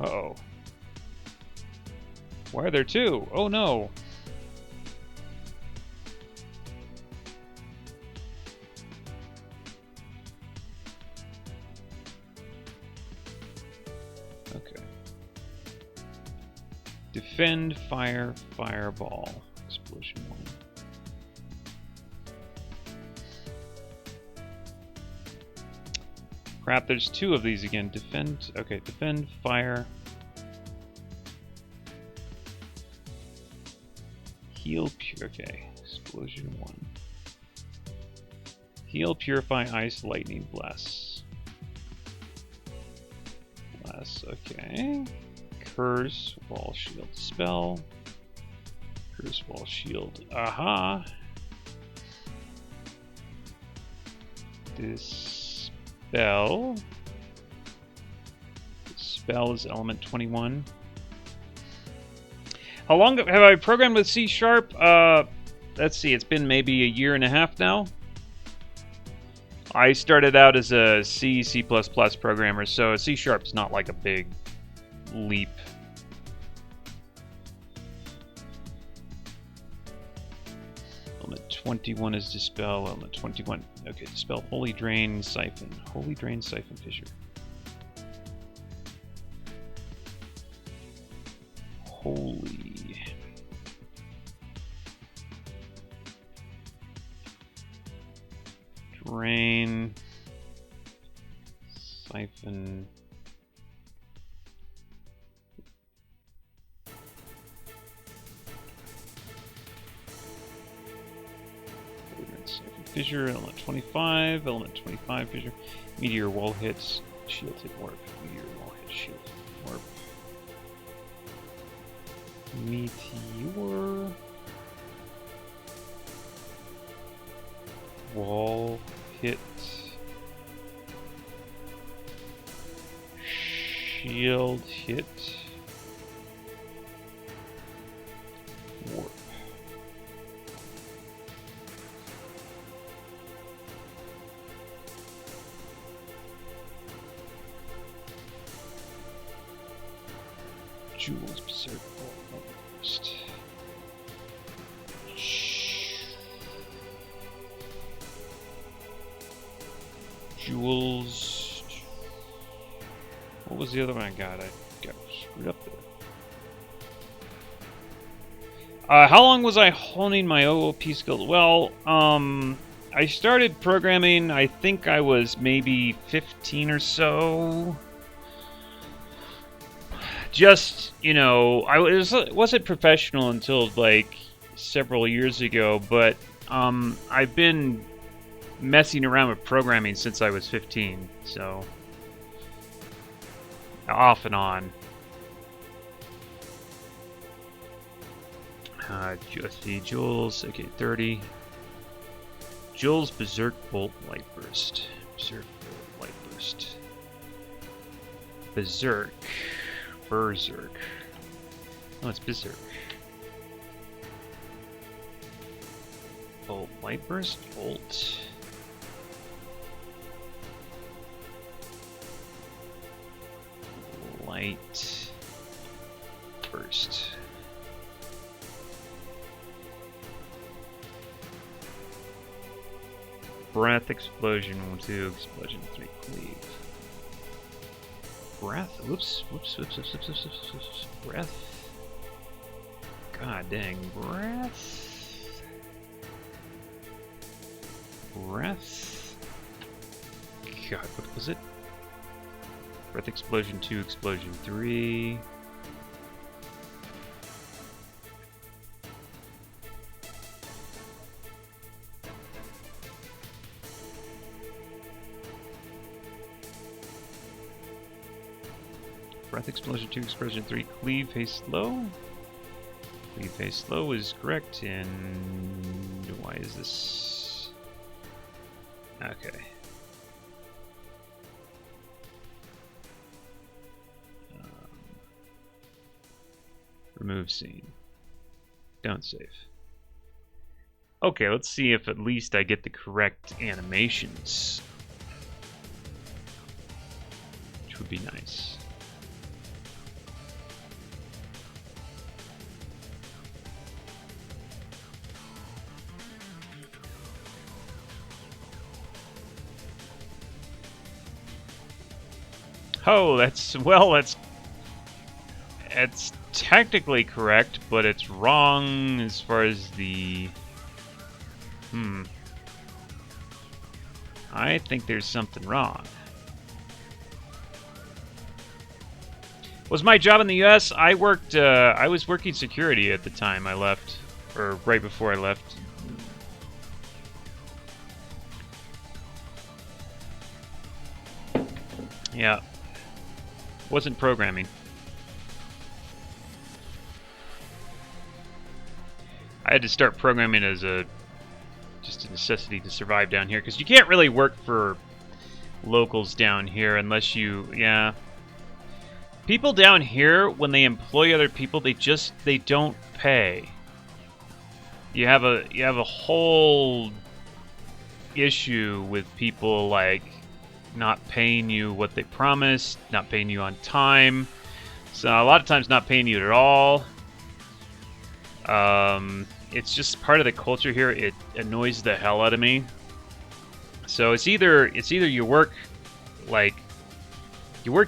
Uh-oh. Why are there two? Oh no! Okay. Defend, fire, fireball. Explosion 1. Crap, there's 2 of these again. Defend, okay, defend, fire. Heal, okay. Explosion 1. Heal, purify, ice, lightning, bless. Bless, okay. Curse, wall, shield, spell. Curse, wall, shield, aha. Dispel. Spell is element 21. How long have I programmed with C#? Let's see, it's been maybe a year and a half now. I started out as a C++ programmer, so C# is not like a big leap. Element 21 is dispel. Element 21. Okay, dispel. Holy drain, siphon. Holy drain, siphon, fissure. Holy. Drain. siphon. Fissure, element 25, element 25 fissure. Meteor wall hits, shield hit warp. Meteor wall hit, shield hit warp. Meteor wall hit. Shield hit. Warp. Jewels, berserk, first. Jewels. What was the other one I got? I got screwed up there. How long was I honing my OOP skills? Well, I started programming, I think I was maybe 15 or so. Just, you know, wasn't professional until like several years ago, but I've been messing around with programming since I was 15, so off and on. Just the Jules, okay, 30. Jules, Berserk, Bolt, Light Burst. Berserk, Bolt, Light Burst. Berserk. Berserk. Oh, it's Berserk. Bolt, Light Burst, Bolt. Light Burst. Breath, Explosion, 2, Explosion, 3, Cleave. Breath? Whoops. Breath. God dang. Breath. Breath. God, what was it? Breath, Explosion, 2, Explosion, 3. Breath, Explosion, 2, Explosion, 3, Cleave, Haste, Slow. Cleave, Haste, Slow is correct, and why is this? Okay. Remove scene. Don't save. Okay, let's see if at least I get the correct animations. Which would be nice. Oh, that's technically correct, but it's wrong as far as the... I think there's something wrong. Was my job in the U.S.? I was working security at the time I left, or right before I left. Yeah. Wasn't programming. I had to start programming as just a necessity to survive down here, because you can't really work for locals down here unless you, yeah. People down here, when they employ other people, they don't pay. You have a whole issue with people like not paying you what they promised, not paying you on time. So a lot of times not paying you at all. It's just part of the culture here. It annoys the hell out of me. So it's either you work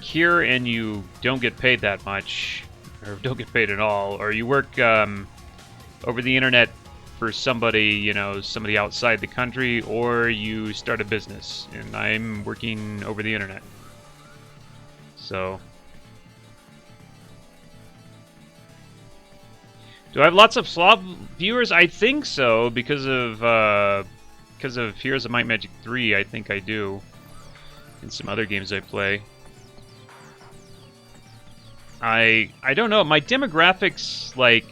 here and you don't get paid that much, or don't get paid at all, or you work over the internet for somebody, somebody outside the country, or you start a business, and I'm working over the internet. So, do I have lots of Slav viewers? I think so, because of Heroes of Might Magic 3. I think I do, and some other games I play. I don't know. My demographics, like,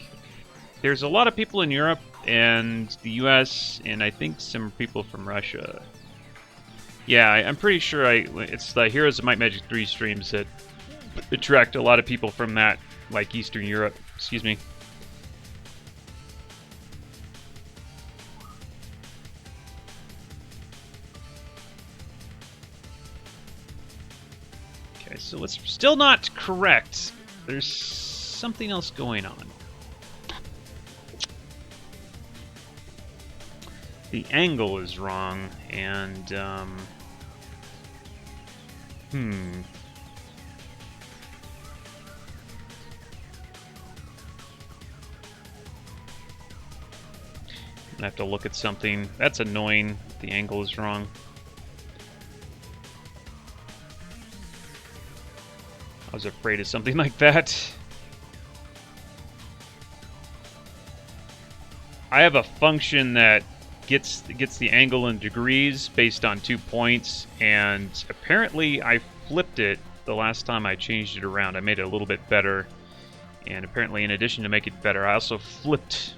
there's a lot of people in Europe and the US, and I think some people from Russia. Yeah, I'm pretty sure it's the Heroes of Might Magic 3 streams that attract a lot of people from that, like, Eastern Europe. Excuse me. Okay, so it's still not correct. There's something else going on. The angle is wrong, and, I'm gonna have to look at something. That's annoying. The angle is wrong. I was afraid of something like that. I have a function that gets the angle in degrees based on 2 points, and apparently I flipped it the last time I changed it around. I made it a little bit better, and apparently in addition to make it better, I also flipped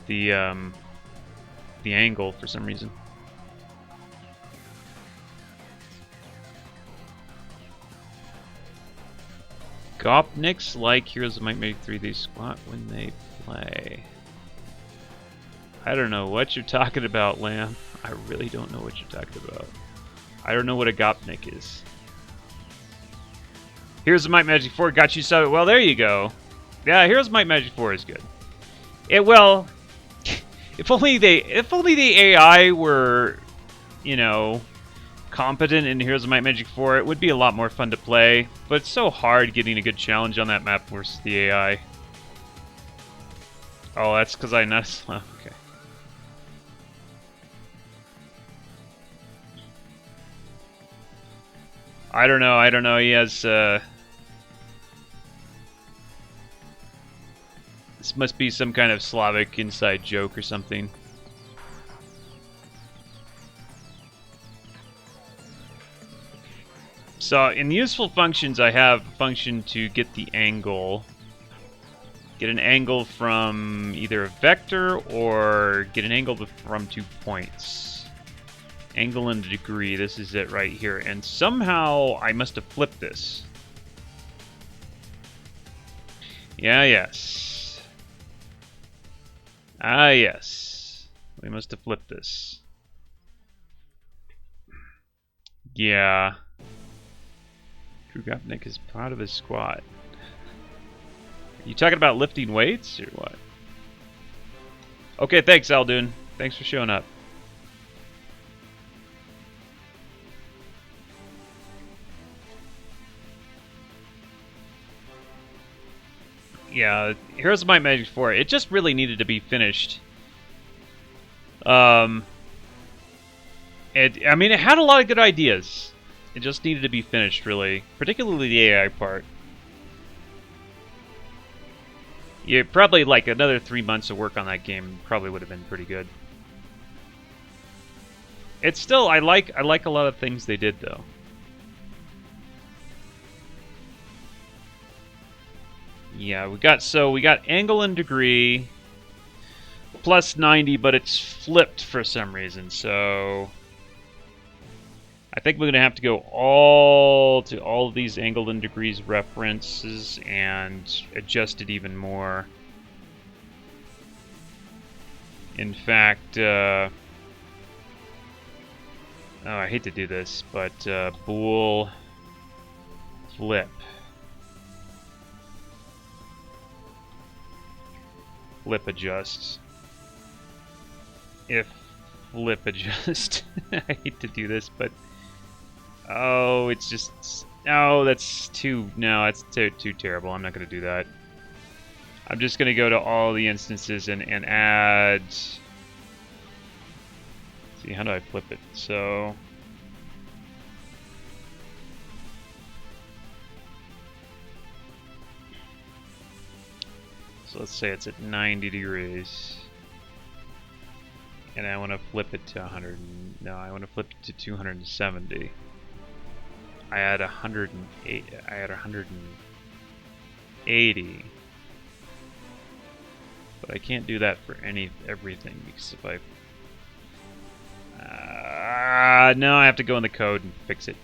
the angle for some reason. Gopniks like Heroes of Might Magic 3, they squat when they play. I don't know what you're talking about, Lamb. I really don't know what you're talking about. I don't know what a Gopnik is. Heroes of Might Magic 4 got you so well. There you go. Yeah, Heroes of Might Magic 4 is good. Well, if only the AI were, you know, competent in Heroes of Might Magic 4, it would be a lot more fun to play. But it's so hard getting a good challenge on that map versus the AI. Oh, that's because I nuts. Oh, okay. I don't know. He has, this must be some kind of Slavic inside joke or something. So, in the useful functions, I have a function to get the angle. Get an angle from either a vector or get an angle from 2 points. Angle and degree, this is it right here. And somehow I must have flipped this. Yeah, yes. Ah, yes. We must have flipped this. Yeah. Drew Gopnik is proud of his squat. You talking about lifting weights or what? Okay, thanks, Aldun. Thanks for showing up. Yeah, Heroes of Might Magic 4, it just really needed to be finished. I mean, it had a lot of good ideas. It just needed to be finished, really. Particularly the AI part. Yeah, probably like another 3 months of work on that game probably would have been pretty good. It's still, I like a lot of things they did, though. Yeah, we got angle and degree plus 90, but it's flipped for some reason. So I think we're gonna have to go all of these angle and degrees references and adjust it even more. In fact, oh, I hate to do this, but bool flip. Flip adjust. If flip adjust. I hate to do this, but oh, it's just that's too too terrible. I'm not gonna do that. I'm just gonna go to all the instances and add. See, how do I flip it? So So let's say it's at 90 degrees. And I want to flip it to 100. No, I want to flip it to 270. I add 108. I add 180. But I can't do that for everything because if I no, I have to go in the code and fix it.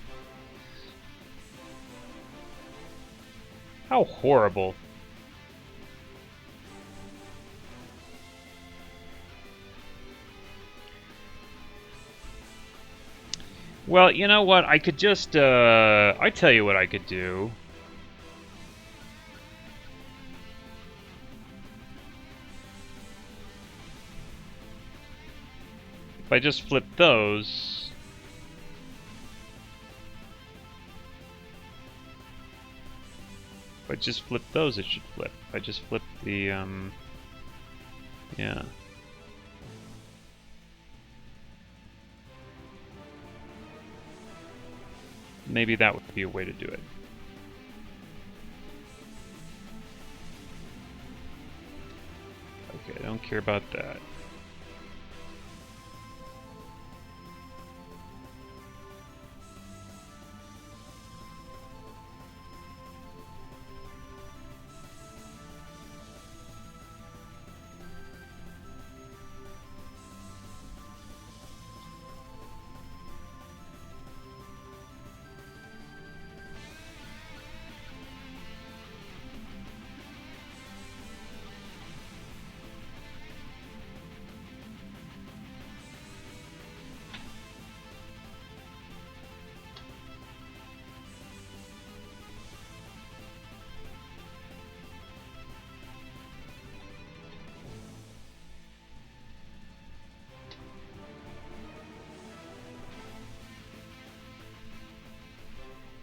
How horrible. Well, you know what? I could just, I tell you what I could do. If I just flip those. If I just flip those, it should flip. If I just flip the, yeah. Maybe that would be a way to do it. Okay, I don't care about that.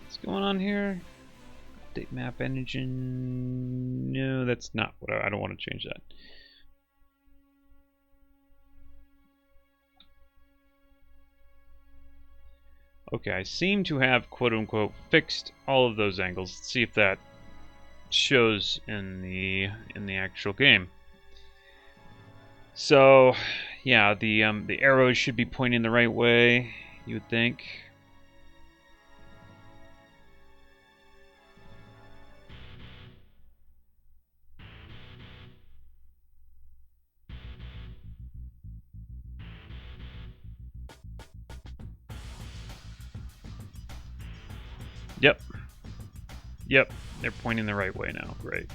What's going on here? Update map engine. No, that's not what I don't want to change that. Okay, I seem to have quote-unquote fixed all of those angles. Let's see if that shows in the actual game. So, yeah, the arrows should be pointing the right way, you would think. Yep. Yep, they're pointing the right way now. Great.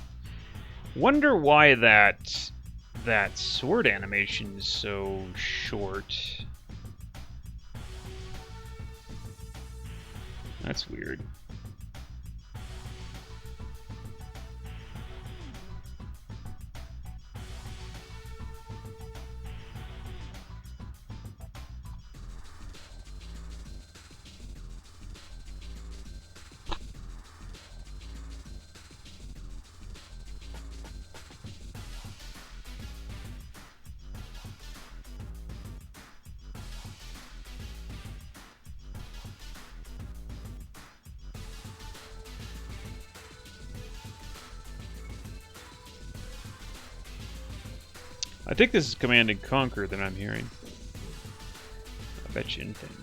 Wonder why that sword animation is so short. That's weird. I think this is Command and Conquer that I'm hearing. I bet you anything.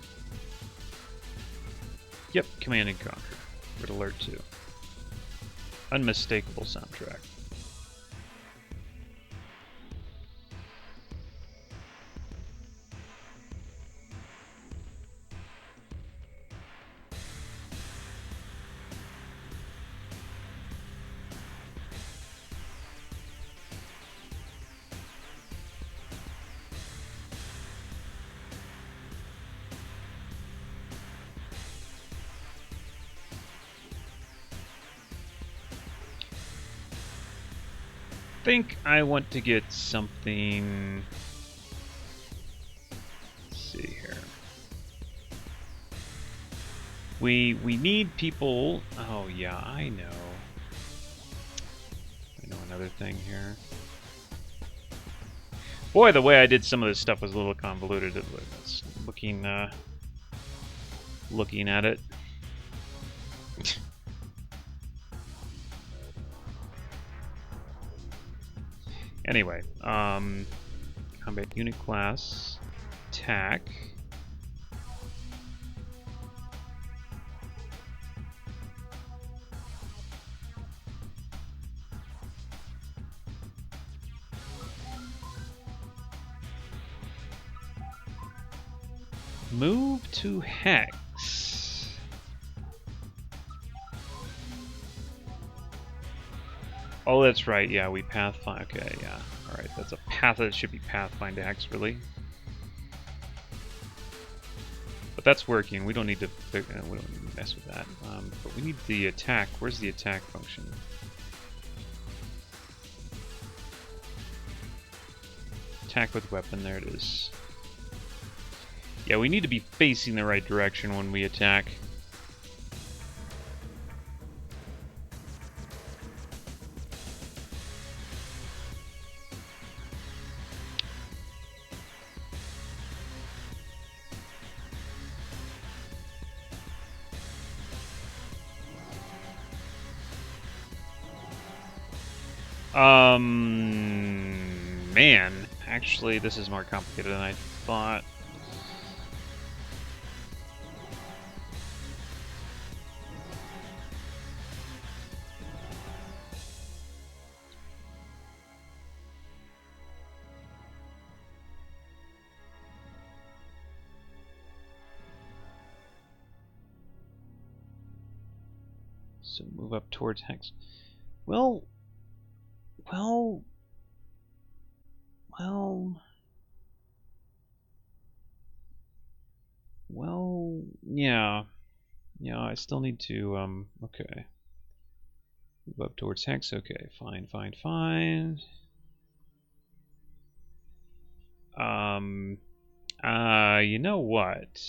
Yep, Command and Conquer. Red Alert 2. Unmistakable soundtrack. I think I want to get something. Let's see here. We need people. Oh yeah, I know. I know another thing here. Boy, the way I did some of this stuff was a little convoluted. It was looking at it. Anyway, combat unit class, attack. Move to Hex. Oh, that's right. Yeah, we pathfind. Okay, yeah. All right, that's a path. That should be pathfind to Hex, really. But that's working. We don't need to. We don't need to mess with that. But we need the attack. Where's the attack function? Attack with weapon. There it is. Yeah, we need to be facing the right direction when we attack. Man, actually, this is more complicated than I thought. So move up towards Hex. Well, yeah. Yeah, I still need to, okay. Move up towards Hex, okay, fine. You know what?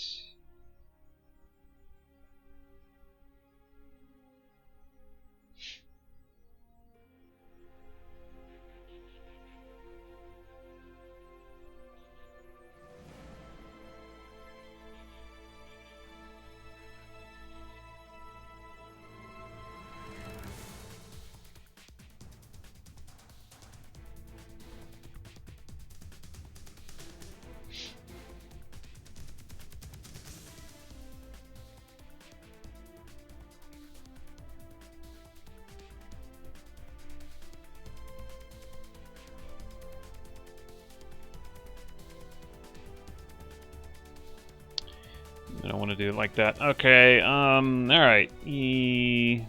I don't want to do it like that. Okay, alright. Yeah,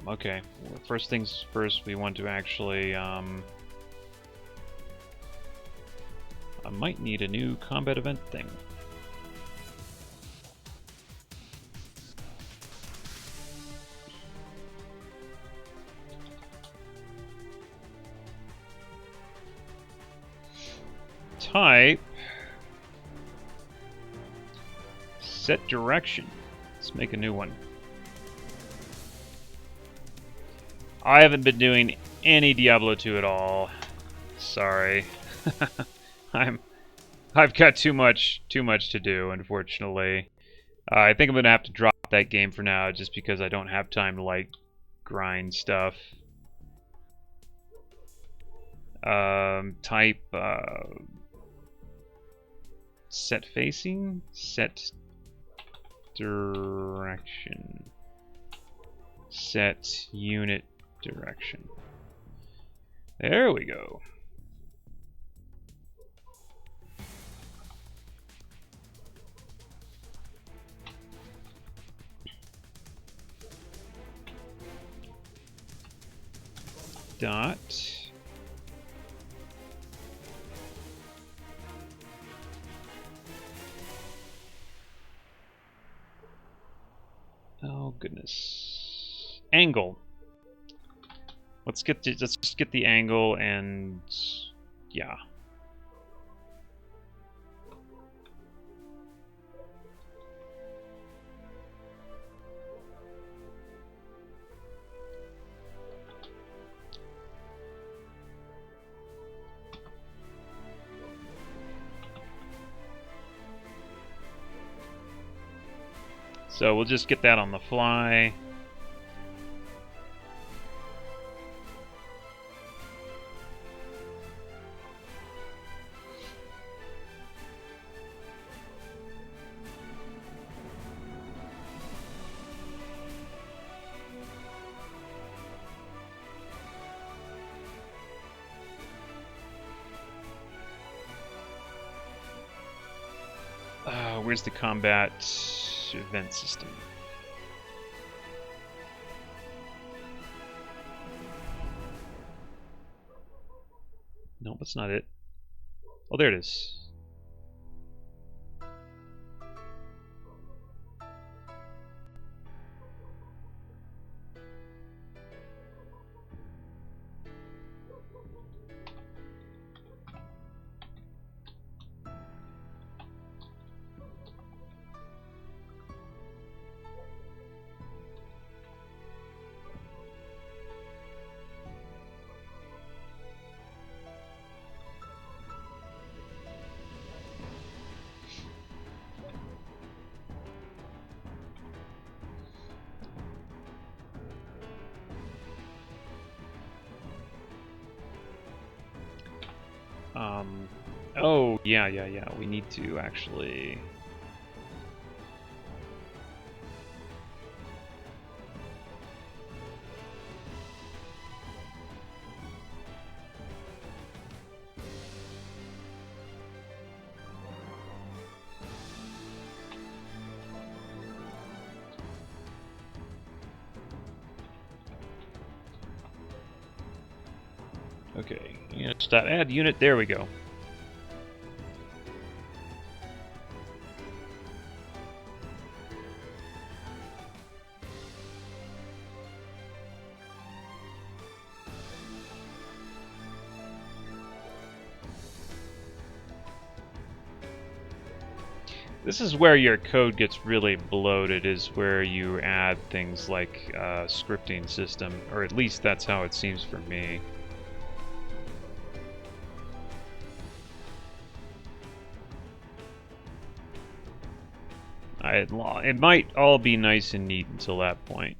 okay. First things first, we want to actually, I might need a new combat event thing. Type. Set direction. Let's make a new one. I haven't been doing any Diablo 2 at all. Sorry. I've got too much to do, unfortunately. I think I'm gonna have to drop that game for now, just because I don't have time to like grind stuff. Type set facing, set direction, set unit direction. There we go. Dot. Oh goodness. Angle. Let's just get the angle and yeah. So we'll just get that on the fly. where's the combat event system? Nope, that's not it. Oh, there it is. Oh, yeah. We need to actually... Okay, yeah, stop, add unit, there we go. This is where your code gets really bloated, is where you add things like scripting system, or at least that's how it seems for me. It might all be nice and neat until that point.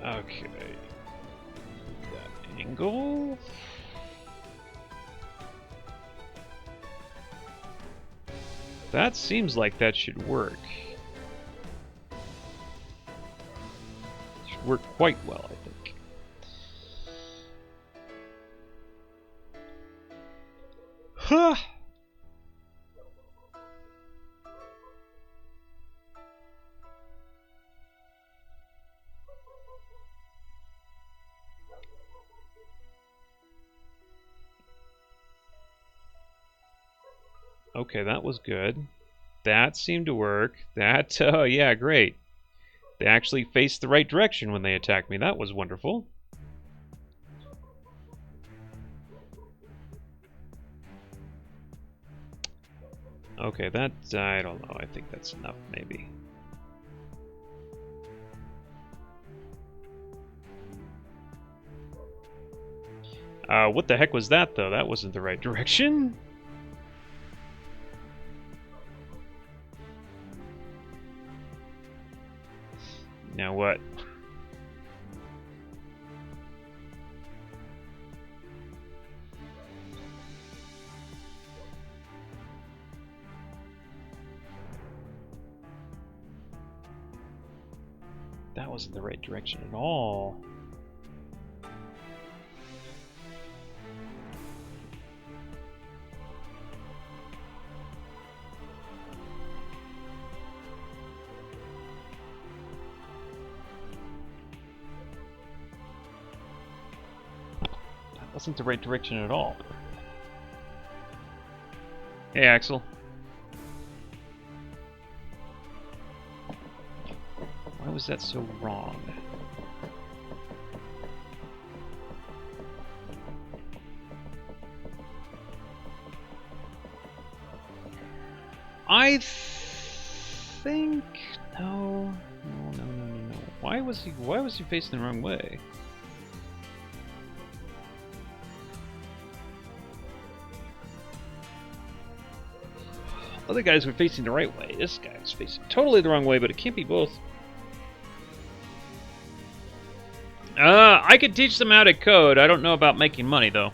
Okay. That angle. That seems like that should work. Should work quite well, I think. Huh! Okay, that was good. That seemed to work. That, yeah, great. They actually faced the right direction when they attacked me. That was wonderful. Okay, that, I don't know. I think that's enough, maybe. What the heck was that, though? That wasn't the right direction. Now what? That wasn't the right direction at all. Wasn't the right direction at all. Hey, Axel. Why was that so wrong? I think no. Why was he facing the wrong way? Other guys were facing the right way. This guy was facing totally the wrong way, but it can't be both. I could teach them how to code. I don't know about making money, though.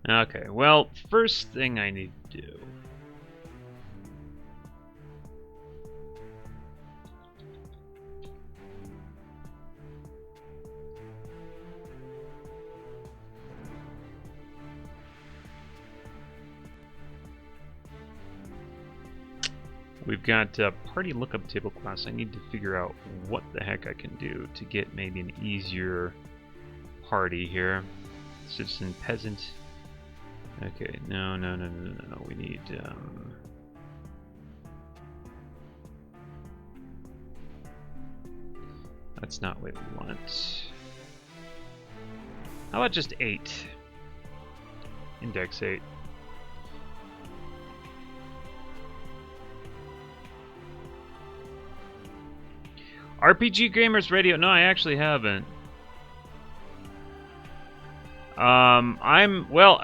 Okay, well, first thing I need to do. We've got party lookup table class. I need to figure out what the heck I can do to get maybe an easier party here. Citizen peasant. Okay, no. We need that's not what we want. How about just 8? Index 8. RPG Gamers Radio. No, I actually haven't.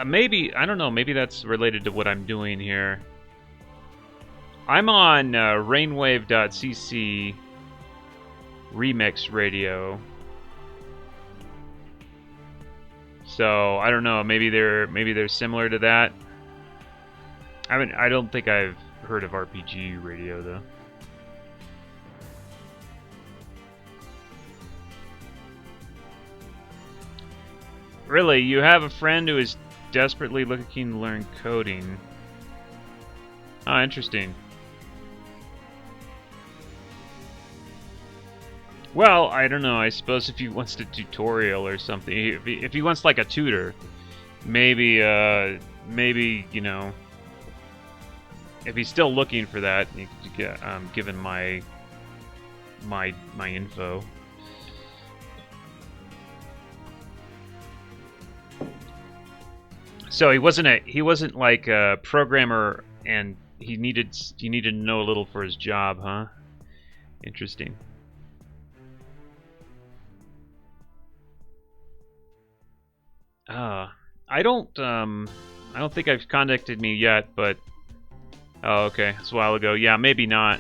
Maybe, I don't know, maybe that's related to what I'm doing here. I'm on rainwave.cc remix radio. So, I don't know, maybe they're similar to that. I don't think I've heard of RPG radio though. Really, you have a friend who is desperately looking to learn coding. Ah, interesting. Well, I don't know. I suppose if he wants a tutorial or something, if he wants like a tutor, maybe you know, if he's still looking for that, you could get given my info. So he wasn't like a programmer, and he needed to know a little for his job, huh? Interesting. I don't think I've contacted me yet, but oh, okay, it's a while ago. Yeah, maybe not.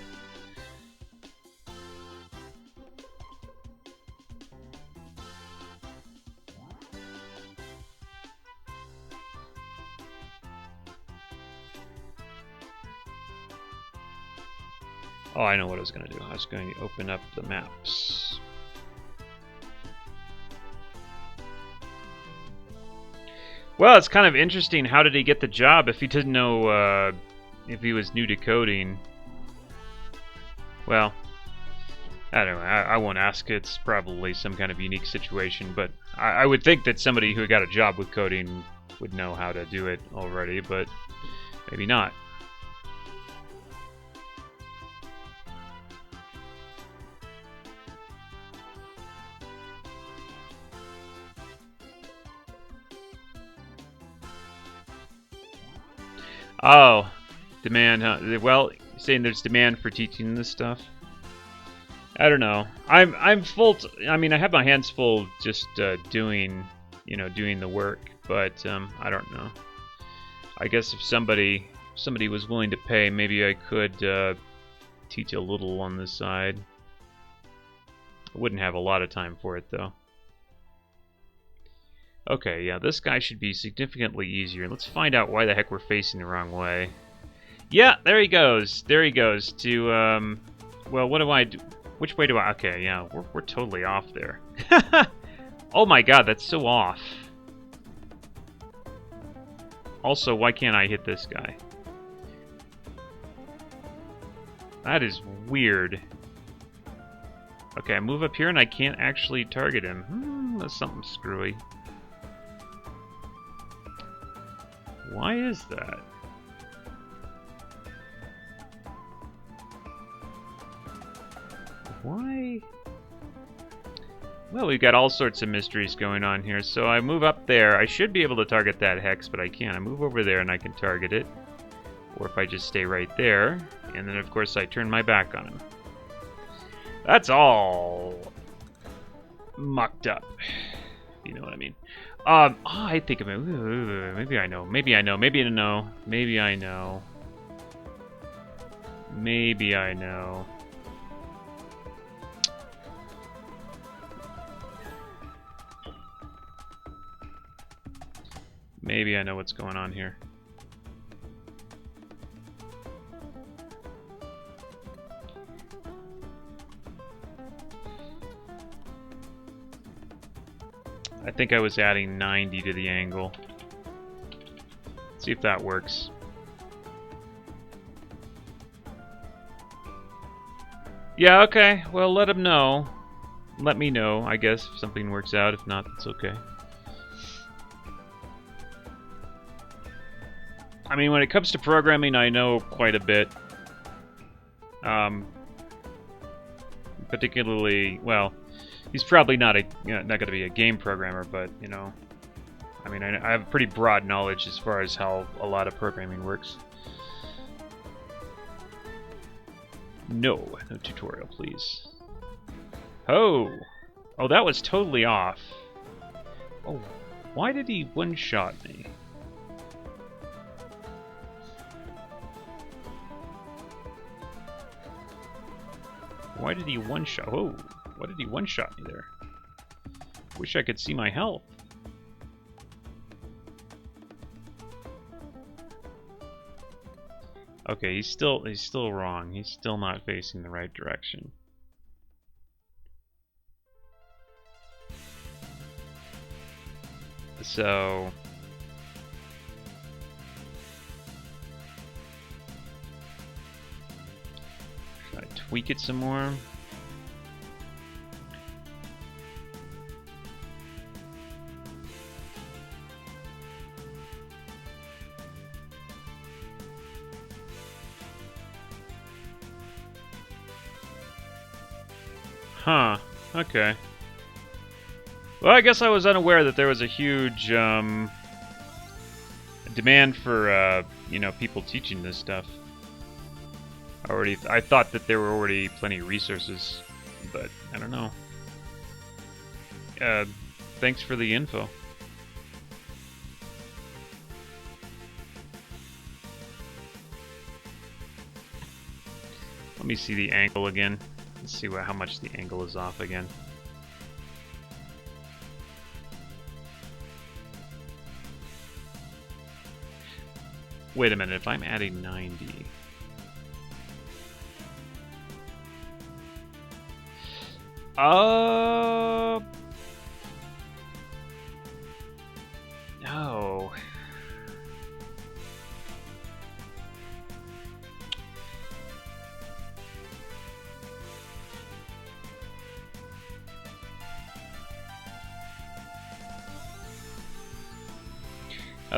Oh, I know what I was going to do. I was going to open up the maps. Well, it's kind of interesting. How did he get the job if he didn't know if he was new to coding? Well, I don't know. I won't ask. It's probably some kind of unique situation, but I would think that somebody who got a job with coding would know how to do it already, but maybe not. Oh, demand, huh? Well, you're saying there's demand for teaching this stuff? I don't know. I'm full. I mean, I have my hands full just doing the work, but I don't know. I guess if somebody was willing to pay, maybe I could teach a little on the side. I wouldn't have a lot of time for it though. Okay, yeah, this guy should be significantly easier. Let's find out why the heck we're facing the wrong way. Yeah, there he goes. There he goes to, well, what do I do? Which way do I... Okay, yeah, we're totally off there. Oh my god, that's so off. Also, why can't I hit this guy? That is weird. Okay, I move up here and I can't actually target him. That's something screwy. Why is that? Why? Well, we've got all sorts of mysteries going on here. So I move up there. I should be able to target that hex, but I can't. I move over there and I can target it. Or if I just stay right there, and then of course I turn my back on him. That's all mucked up. You know what I mean? I think of it. Maybe I know. Maybe I know. Maybe I know. Maybe I know. Maybe I know. Maybe I know what's going on here. I think I was adding 90 to the angle. Let's see if that works. Yeah, okay. Well, let him know. Let me know, I guess, if something works out. If not, that's okay. I mean, when it comes to programming, I know quite a bit. Particularly, well, he's probably not going to be a game programmer, but, you know, I mean, I have pretty broad knowledge as far as how a lot of programming works. No tutorial, please. Oh, that was totally off. Oh, why did he one-shot me? Why did he one-shot? Oh, why did he one-shot me there? Wish I could see my health. Okay, he's still wrong. He's still not facing the right direction. So should I tweak it some more? Huh. Okay. Well, I guess I was unaware that there was a huge demand for you know, people teaching this stuff. I thought that there were already plenty of resources, but I don't know. Thanks for the info. Let me see the angle again. Let's see how much the angle is off again. Wait a minute, if I'm adding 90... No.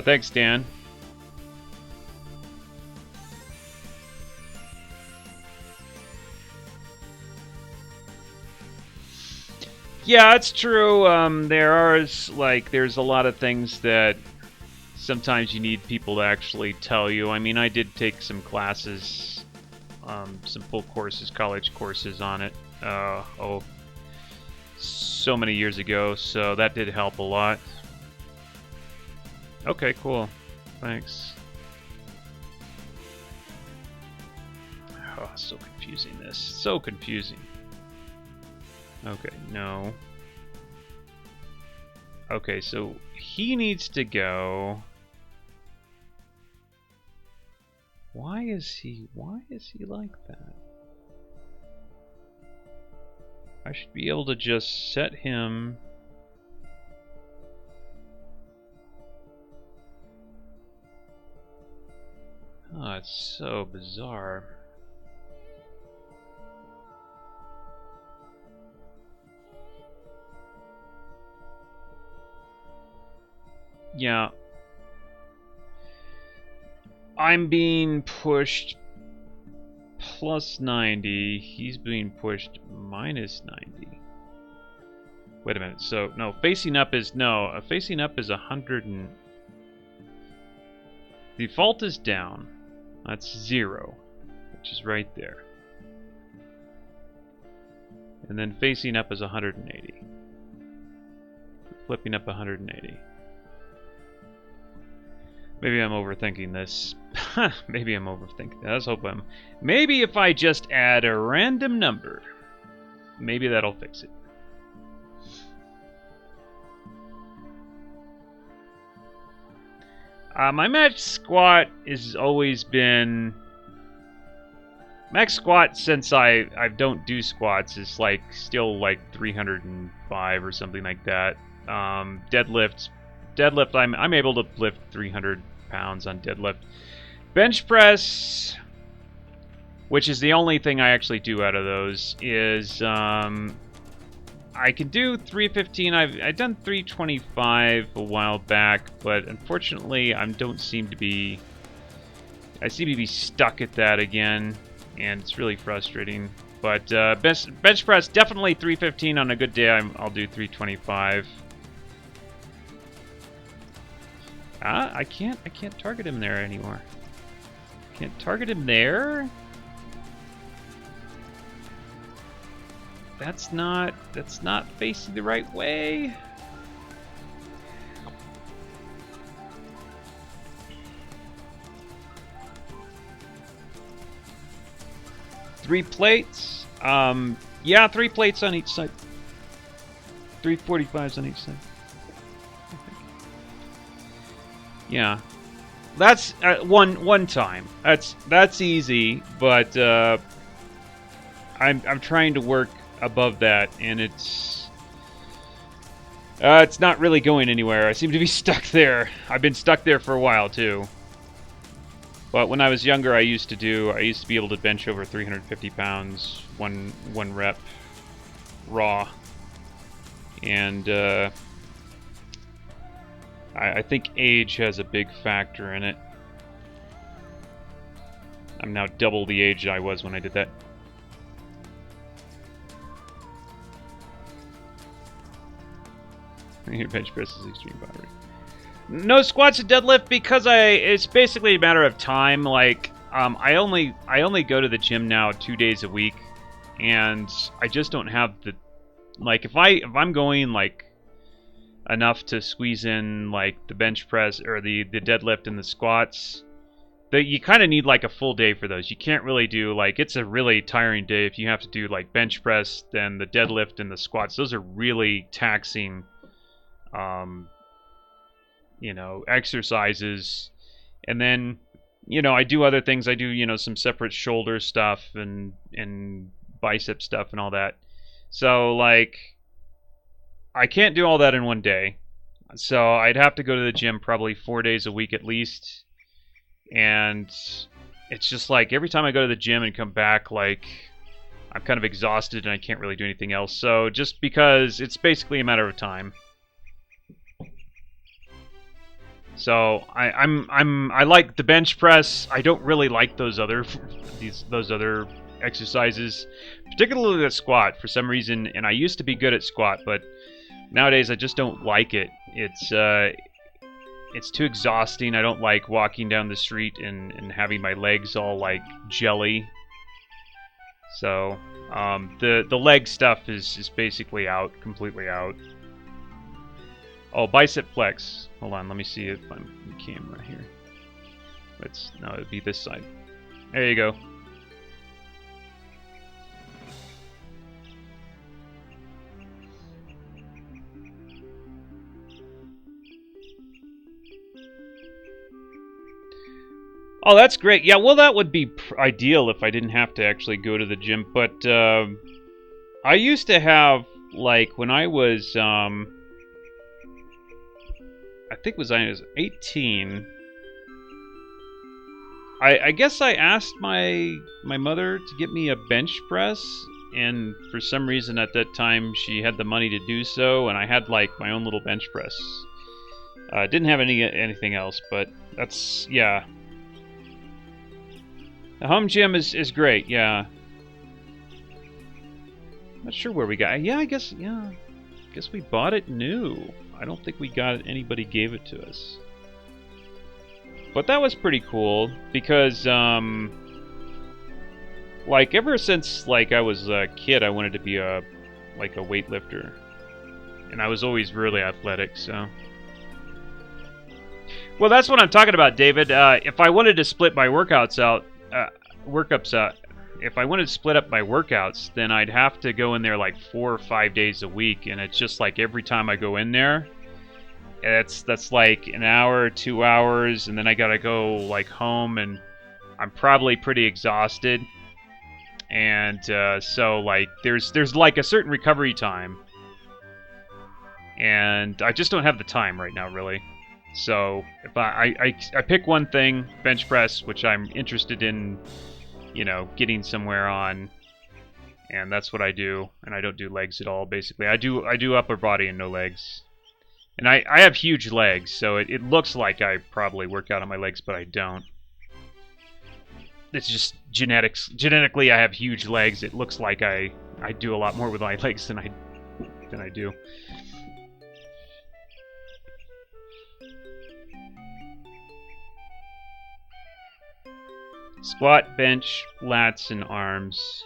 Thanks, Dan. Yeah, it's true. There's a lot of things that sometimes you need people to actually tell you. I mean, I did take some classes, some full courses, college courses on it. So many years ago, so that did help a lot. Okay, cool. Thanks. Oh, so confusing this. So confusing. Okay, no. Okay, so he needs to go. Why is he like that? I should be able to just set him. Oh, it's so bizarre. Yeah. I'm being pushed plus 90. He's being pushed minus 90. Wait a minute. So, no, facing up is 100 and... Default is down. That's 0, which is right there. And then facing up is 180. Flipping up 180. Maybe I'm overthinking this. Maybe I'm overthinking. Let's hope I'm. Maybe if I just add a random number, maybe that'll fix it. My max squat has always been max squat since I don't do squats is like still like 305 or something like that. Deadlift I'm able to lift 300 pounds on deadlift. Bench press, which is the only thing I actually do out of those, is I can do 315. I've done 325 a while back, but unfortunately I seem to be stuck at that again, and it's really frustrating. But bench press, definitely 315 on a good day. I'll do 325. I can't target him there anymore. Can't target him there. That's not facing the right way. Three plates. Yeah, 3 plates on each side. 345s on each side. Yeah, that's one time. That's easy, but I'm trying to work above that, and it's not really going anywhere. I seem to be stuck there. I've been stuck there for a while too. But when I was younger, I used to be able to bench over 350 pounds one rep raw, and I think age has a big factor in it. I'm now double the age I was when I did that. Your bench press is extreme battery. No squats and deadlift because it's basically a matter of time. Like I only go to the gym now 2 days a week, and I just don't have the if I'm going like enough to squeeze in like the bench press or the deadlift and the squats, that you kind of need like a full day for those. You can't really do it's a really tiring day if you have to do like bench press, then the deadlift and the squats. Those are really taxing exercises. And then I do other things. I do some separate shoulder stuff and bicep stuff and all that. So I can't do all that in one day. So I'd have to go to the gym probably 4 days a week at least. And it's just every time I go to the gym and come back, I'm kind of exhausted and I can't really do anything else. So just because it's basically a matter of time. So I like the bench press. I don't really like those other exercises, particularly the squat for some reason. And I used to be good at squat, but nowadays I just don't like it. It's too exhausting. I don't like walking down the street and having my legs all jelly. So the leg stuff is basically out, completely out. Oh, bicep flex. Hold on, let me see if I'm on camera here. No, it'd be this side. There you go. Oh, that's great. Yeah, well, that would be ideal if I didn't have to actually go to the gym. But I used to have, when I was, I think I was 18. I guess I asked my mother to get me a bench press, and for some reason at that time she had the money to do so, and I had my own little bench press. Didn't have anything else, but that's yeah. The home gym is great, yeah. Not sure where we got it. Yeah, I guess we bought it new. I don't think we got it. Anybody gave it to us. But that was pretty cool because, like, ever since, like, I was a kid, I wanted to be a weightlifter. And I was always really athletic, so... Well, that's what I'm talking about, David. If I wanted to split my workoups out, if I wanted to split up my workouts, then I'd have to go in there like 4 or 5 days a week, and it's just like every time I go in there, that's like an hour, 2 hours, and then I gotta go like home, and I'm probably pretty exhausted, and so like there's like a certain recovery time, and I just don't have the time right now, really. So if I pick one thing, bench press, which I'm interested in, you know, getting somewhere on, and that's what I do. And I don't do legs at all. Basically, I do upper body and no legs. And I have huge legs, so it looks like I probably work out on my legs, but I don't. It's just genetics. Genetically, I have huge legs. It looks like I do a lot more with my legs than I do. Squat, bench, lats, and arms.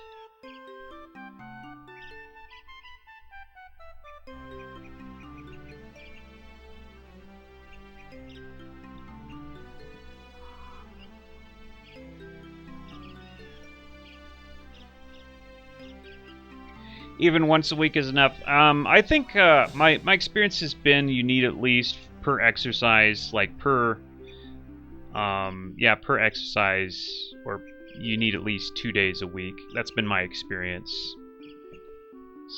Even once a week is enough. I think my experience has been you need at least per exercise, like per exercise, or you need at least 2 days a week. That's been my experience.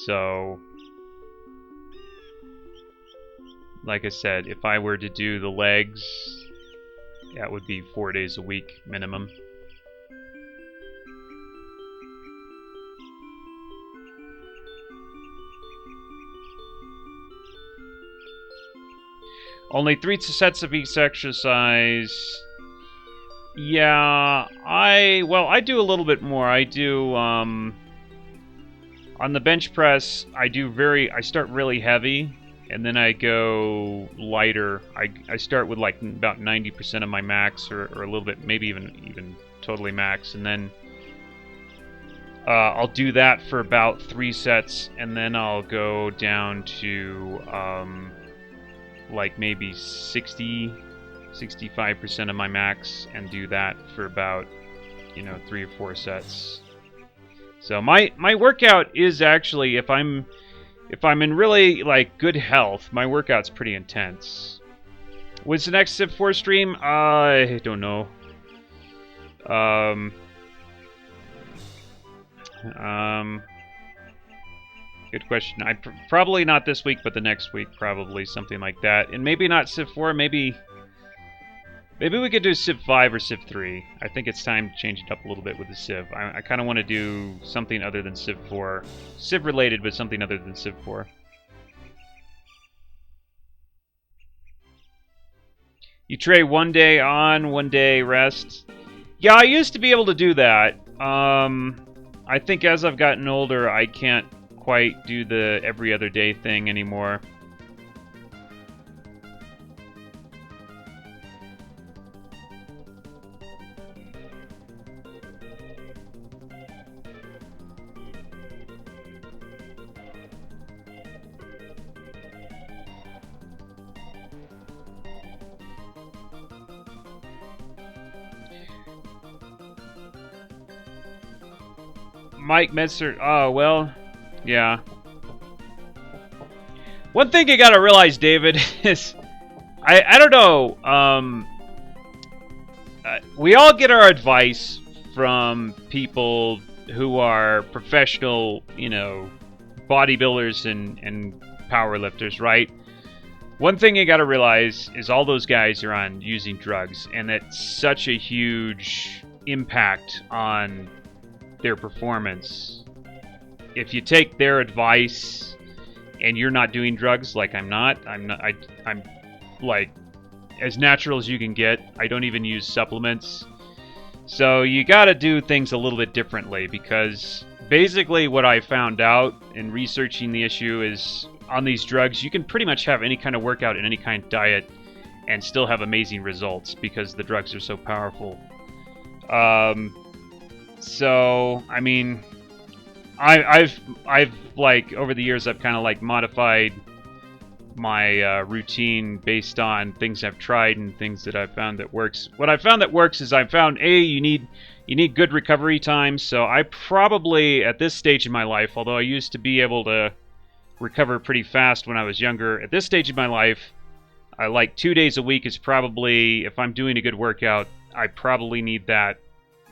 So, like I said, if I were to do the legs, that would be 4 days a week minimum. Only 3 sets of each exercise. Yeah, I do a little bit more. I do, on the bench press, I start really heavy, and then I go lighter. I start with like about 90% of my max, or a little bit, maybe even totally max, and then I'll do that for about 3 sets, and then I'll go down to, like maybe 65% of my max, and do that for about, 3 or 4 sets. So my workout is actually, if I'm in really like good health, my workout's pretty intense. When's the next Civ 4 stream? I don't know. Good question. Probably not this week, but the next week, probably something like that. And maybe not Civ 4. Maybe we could do Civ 5 or Civ 3. I think it's time to change it up a little bit with the Civ. I kind of want to do something other than Civ 4. Civ related, but something other than Civ 4. You trade 1 day on, 1 day rest. Yeah, I used to be able to do that. I think as I've gotten older, I can't quite do the every other day thing anymore. Mike Metzer. Oh, well, yeah. One thing you gotta realize, David, is I don't know. We all get our advice from people who are professional, bodybuilders and powerlifters, right? One thing you gotta realize is all those guys are on using drugs, and it's such a huge impact on their performance. If you take their advice and you're not doing drugs, like I'm like as natural as you can get. I don't even use supplements. So you gotta do things a little bit differently, because basically what I found out in researching the issue is on these drugs, you can pretty much have any kind of workout and any kind of diet, and still have amazing results because the drugs are so powerful. So I mean, I've like over the years I've kind of like modified my routine based on things I've tried and things that I've found that works. What I found that works is I found you need good recovery time. So I probably at this stage in my life, although I used to be able to recover pretty fast when I was younger, at this stage of my life, I like 2 days a week is probably, if I'm doing a good workout, I probably need that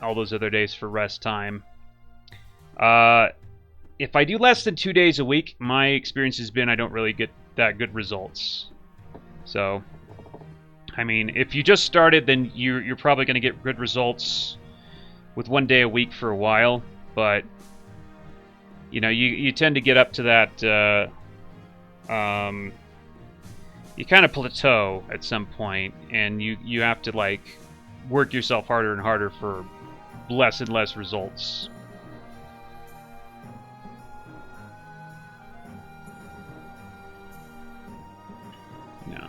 all those other days for rest time. If I do less than 2 days a week, my experience has been I don't really get that good results. So, I mean, if you just started, then you're probably going to get good results with 1 day a week for a while. But you know, you tend to get up to that. You kind of plateau at some point, and you have to like work yourself harder and harder for less and less results. Yeah.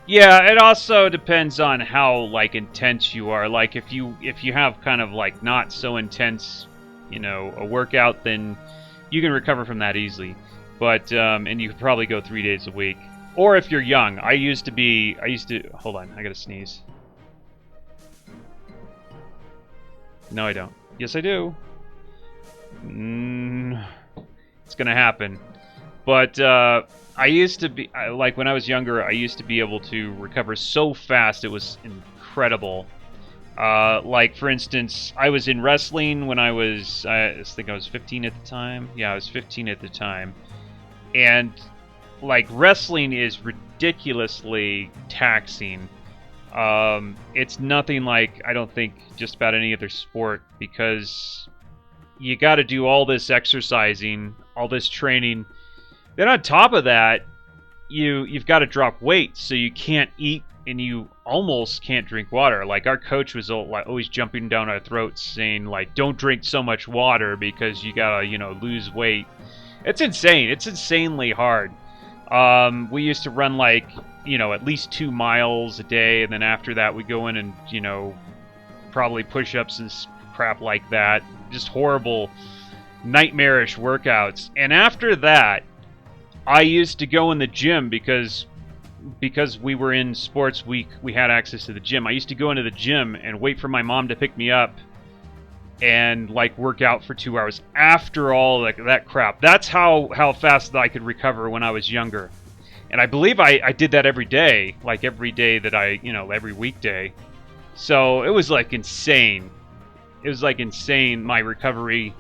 Yeah, it also depends on how like intense you are. Like if you have kind of like not so intense, you know, a workout, then you can recover from that easily. But and you could probably go 3 days a week. Or if you're young, I used to hold on, I gotta sneeze. No, I don't. Yes, I do. It's gonna happen. But I used to be, like when I was younger, I used to be able to recover so fast, it was incredible. Like for instance, I was in wrestling when I think I was 15 at the time. Yeah, I was 15 at the time. And like wrestling is ridiculously taxing. It's nothing like, I don't think, just about any other sport, because you got to do all this exercising, all this training. Then on top of that, you've got to drop weight, so you can't eat and you almost can't drink water. Like our coach was always jumping down our throats saying like, don't drink so much water because you gotta, you know, lose weight. It's insane. It's insanely hard. We used to run like, you know, at least 2 miles a day, and then after that we go in and, you know, probably push-ups and crap like that. Just horrible, nightmarish workouts. And after that, I used to go in the gym because we were in sports week, we had access to the gym. I used to go into the gym and wait for my mom to pick me up and like work out for 2 hours after all that crap. That's how fast I could recover when I was younger. And I believe I did that every day, like every day that every weekday. So it was like insane. It was like insane, my recovery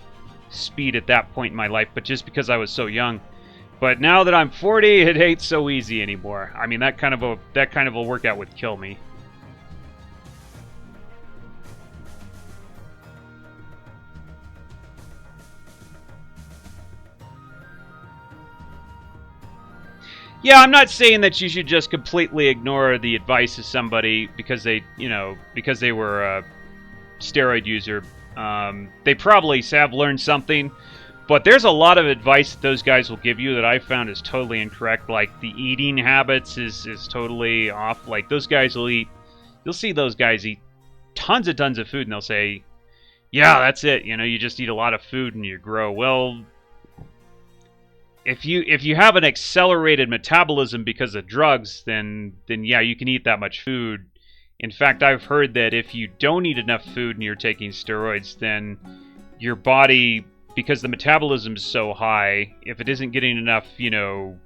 speed at that point in my life, but just because I was so young. But now that I'm 40, it ain't so easy anymore. I mean, that kind of a workout would kill me. Yeah, I'm not saying that you should just completely ignore the advice of somebody because they were a steroid user. They probably have learned something. But there's a lot of advice that those guys will give you that I found is totally incorrect. Like the eating habits is totally off. Like those guys will eat, you'll see those guys eat tons of food and they'll say, yeah, that's it. You know, you just eat a lot of food and you grow. Well, if you have an accelerated metabolism because of drugs, then yeah, you can eat that much food. In fact, I've heard that if you don't eat enough food and you're taking steroids, then your body, because the metabolism is so high, if it isn't getting enough, food,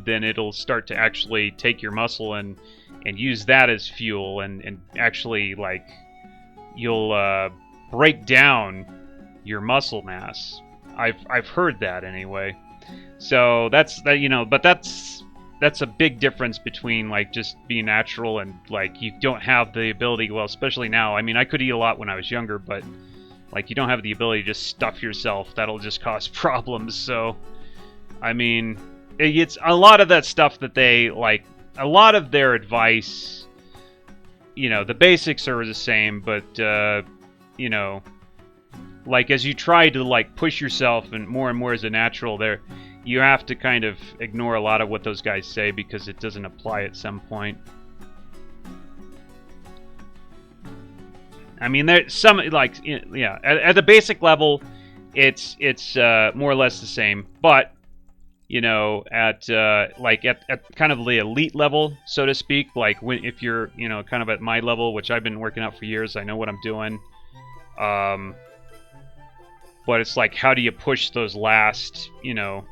then it'll start to actually take your muscle and use that as fuel, and actually, like, you'll break down your muscle mass. I've heard that anyway. So that's that, but that's a big difference between like just being natural and like you don't have the ability. Well, especially now. I mean, I could eat a lot when I was younger, but like, you don't have the ability to just stuff yourself. That'll just cause problems. So, I mean, it's a lot of that stuff that they, like, a lot of their advice, the basics are the same, but, like as you try to like push yourself and more as a natural, there, you have to kind of ignore a lot of what those guys say because it doesn't apply at some point. I mean, there's some like yeah, at the basic level, it's more or less the same, but you know, at like at kind of the elite level, so to speak, like if you're, you know, kind of at my level, which I've been working out for years, I know what I'm doing. But it's like, how do you push those last, you know,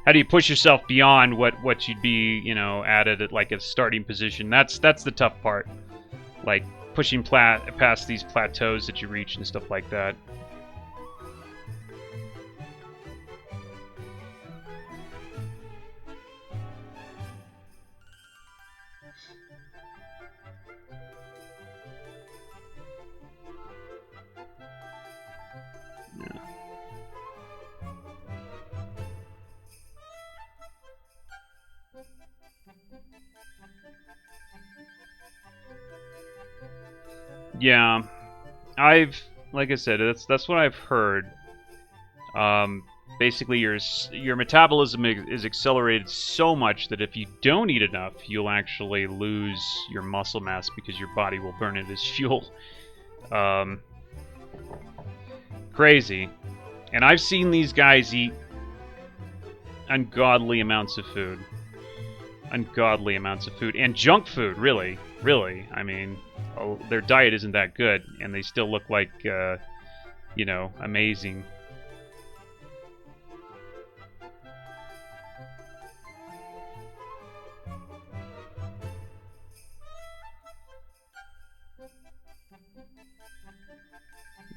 how do you push yourself beyond what you'd be, you know, at like a starting position? That's the tough part, like pushing past these plateaus that you reach and stuff like that. Yeah, like I said, that's what I've heard. Basically, your metabolism is accelerated so much that if you don't eat enough, you'll actually lose your muscle mass because your body will burn it as fuel. Crazy. And I've seen these guys eat ungodly amounts of food. Ungodly amounts of food. And junk food, really. Really. I mean, their diet isn't that good, and they still look like, you know, amazing.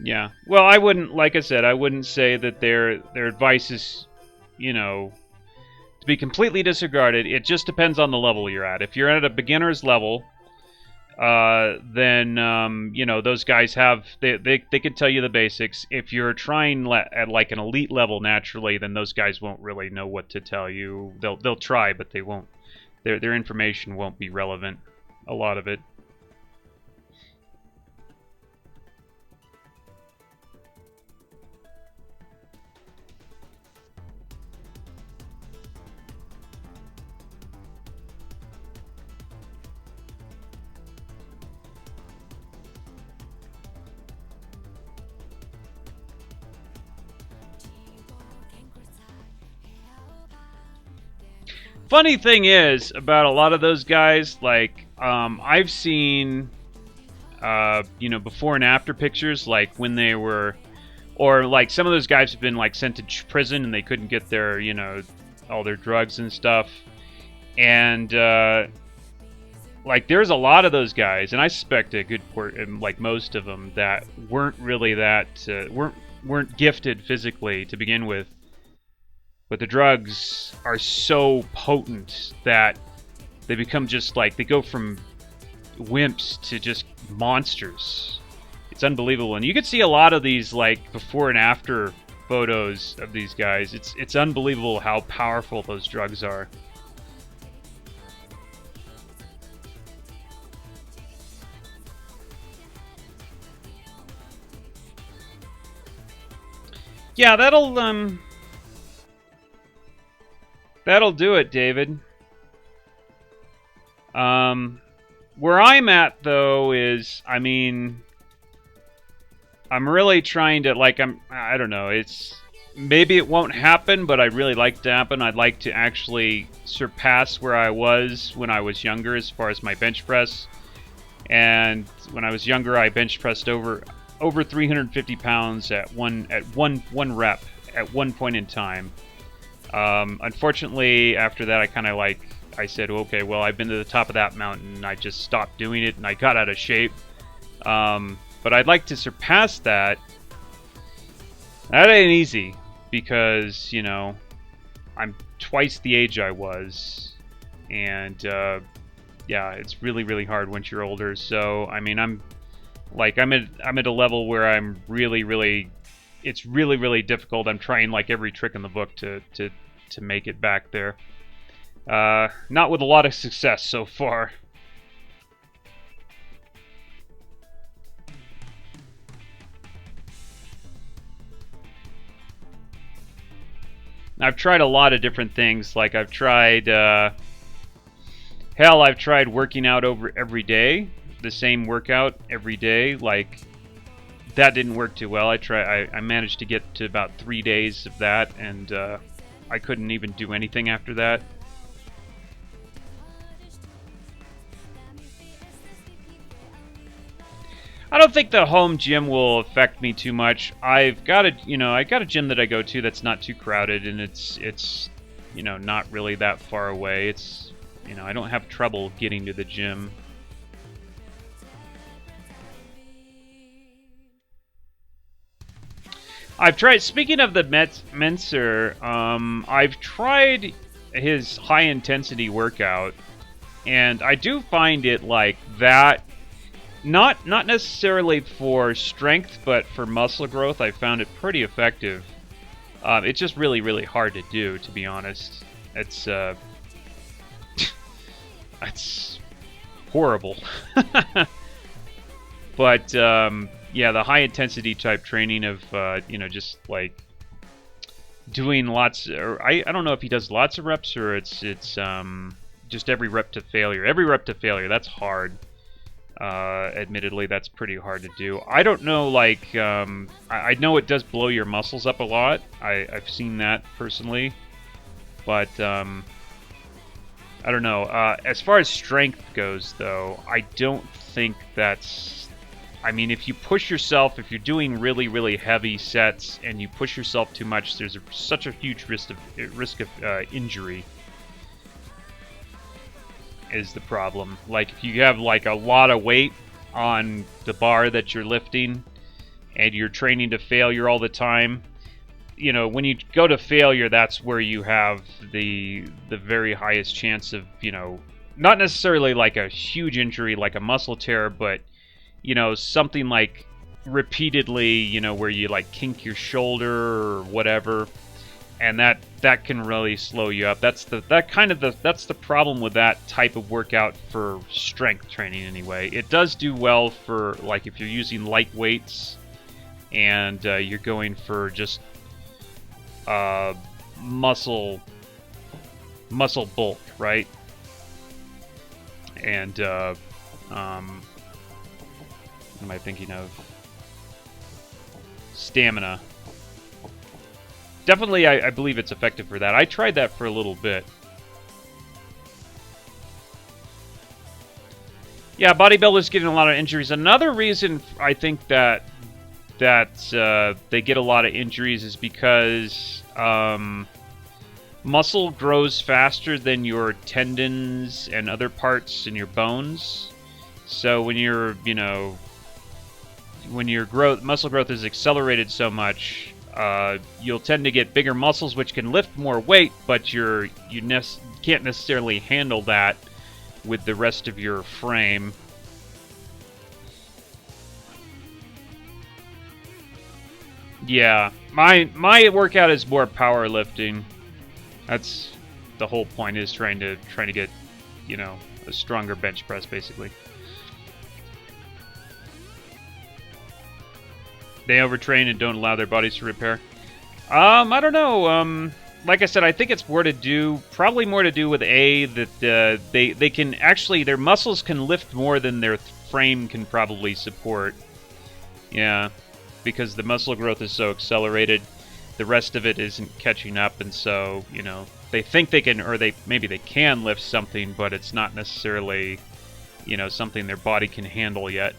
Yeah. Well, I wouldn't, like I said, I wouldn't say that their advice is, you know, to be completely disregarded. It just depends on the level you're at. If you're at a beginner's level, then you know, those guys have they can tell you the basics. If you're trying at like an elite level naturally, then those guys won't really know what to tell you. They'll try, but they won't. Their information won't be relevant. A lot of it. Funny thing is about a lot of those guys, like I've seen, you know, before and after pictures, like when they were, or like some of those guys have been like sent to prison and they couldn't get their, you know, all their drugs and stuff, and like there's a lot of those guys, and I suspect a good like most of them that weren't really that weren't gifted physically to begin with. But the drugs are so potent that they become just like, they go from wimps to just monsters. It's unbelievable. And you can see a lot of these like before and after photos of these guys. It's unbelievable how powerful those drugs are. Yeah, that'll do it, David. Where I'm at, though, is, I mean, I'm really trying to, like, I don't know, it's, maybe it won't happen, but I'd really like to happen. I'd like to actually surpass where I was when I was younger as far as my bench press. And when I was younger, I bench pressed over 350 pounds at one rep at one point in time. Unfortunately, after that, I kind of like, I said, okay, well, I've been to the top of that mountain, and I just stopped doing it, and I got out of shape. But I'd like to surpass that. That ain't easy, because, you know, I'm twice the age I was, and, yeah, it's really, really hard once you're older. So, I mean, I'm at a level where I'm really, it's really, really difficult. I'm trying like every trick in the book to make it back there. Not with a lot of success so far. I've tried a lot of different things. Like I've tried, hell, I've tried working out over every day, the same workout every day. Like that didn't work too well. I managed to get to about 3 days of that, and I couldn't even do anything after that. I don't think the home gym will affect me too much. I've got a, I got a gym that I go to that's not too crowded, and it's, not really that far away. It's, I don't have trouble getting to the gym. I've tried, speaking of the Menser, I've tried his high intensity workout, and I do find it like that. Not necessarily for strength, but for muscle growth, I found it pretty effective. It's just really, really hard to do, to be honest. It's it's horrible. But yeah, the high intensity type training of just like doing lots. Or I don't know if he does lots of reps or it's just every rep to failure. Every rep to failure. That's hard. Admittedly, that's pretty hard to do. I don't know, like, I know it does blow your muscles up a lot. I've seen that personally. But, I don't know. As far as strength goes, though, I don't think that's... I mean, if you push yourself, if you're doing really, really heavy sets and you push yourself too much, there's such a huge risk of injury. Is the problem. Like if you have like a lot of weight on the bar that you're lifting and you're training to failure all the time, when you go to failure, that's where you have the very highest chance of, not necessarily like a huge injury like a muscle tear, but something like repeatedly, where you like kink your shoulder or whatever. And that can really slow you up. That's the problem with that type of workout for strength training anyway. It does do well for like if you're using light weights and you're going for just muscle bulk, right? And what am I thinking of? Stamina. Definitely, I believe it's effective for that. I tried that for a little bit. Yeah, bodybuilders getting a lot of injuries. Another reason I think that they get a lot of injuries is because muscle grows faster than your tendons and other parts in your bones. So when muscle growth is accelerated so much, you'll tend to get bigger muscles, which can lift more weight, but you can't necessarily handle that with the rest of your frame. Yeah, my workout is more powerlifting. That's the whole point, is trying to get, a stronger bench press, basically. They overtrain and don't allow their bodies to repair. I don't know. Like I said, I think it's probably more to do with that they can actually, their muscles can lift more than their frame can probably support. Yeah, because the muscle growth is so accelerated, the rest of it isn't catching up, and so they think they can, or maybe they can lift something, but it's not necessarily something their body can handle yet.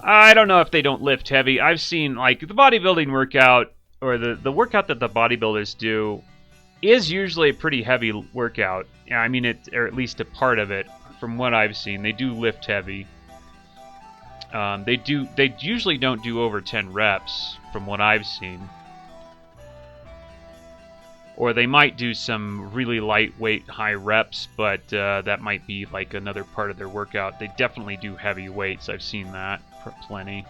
I don't know if they don't lift heavy. I've seen, like, the bodybuilding workout, or the workout that the bodybuilders do, is usually a pretty heavy workout. I mean, or at least a part of it, from what I've seen. They do lift heavy. They usually don't do over 10 reps, from what I've seen. Or they might do some really lightweight high reps, but that might be like another part of their workout. They definitely do heavy weights. I've seen that plenty.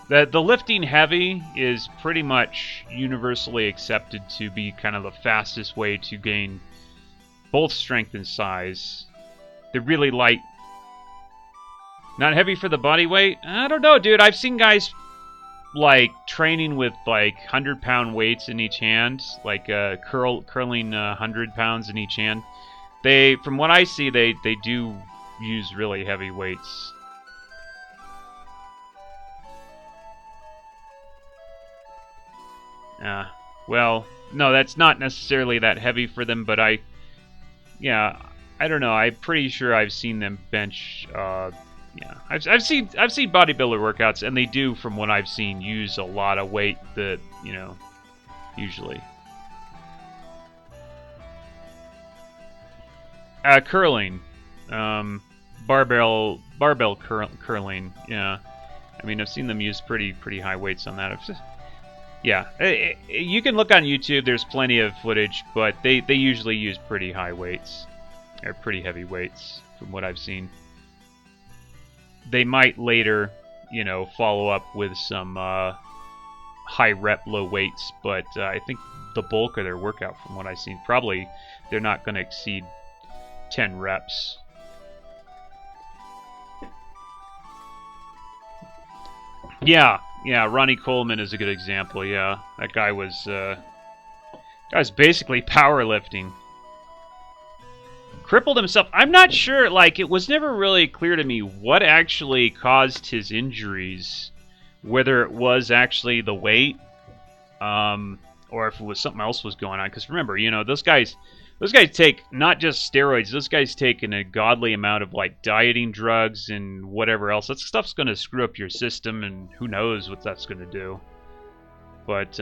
The lifting heavy is pretty much universally accepted to be kind of the fastest way to gain both strength and size. They're really light. Not heavy for the body weight? I don't know, dude. I've seen guys like training with like 100-pound weights in each hand, like curling 100 pounds in each hand. They, from what I see, they do use really heavy weights. Well, no, that's not necessarily that heavy for them, but I don't know. I'm pretty sure I've seen them bench. Yeah, I've seen bodybuilder workouts, and they do, from what I've seen, use a lot of weight. That, you know, usually. Curling, barbell curling. Yeah, I mean, I've seen them use pretty high weights on that. Yeah, you can look on YouTube. There's plenty of footage, but they usually use pretty high weights, or pretty heavy weights, from what I've seen. They might later, you know, follow up with some high rep, low weights, but I think the bulk of their workout, from what I've seen, probably they're not going to exceed 10 reps. Yeah, Ronnie Coleman is a good example. Yeah, that guy was basically powerlifting. Crippled himself. I'm not sure, like, it was never really clear to me what actually caused his injuries, whether it was actually the weight, or if it was something else was going on. Because remember, you know, those guys take not just steroids. Those guys take a godly amount of, like, dieting drugs and whatever else. That stuff's going to screw up your system, and who knows what that's going to do. But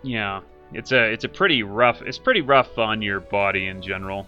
yeah, it's a pretty rough. It's pretty rough on your body in general.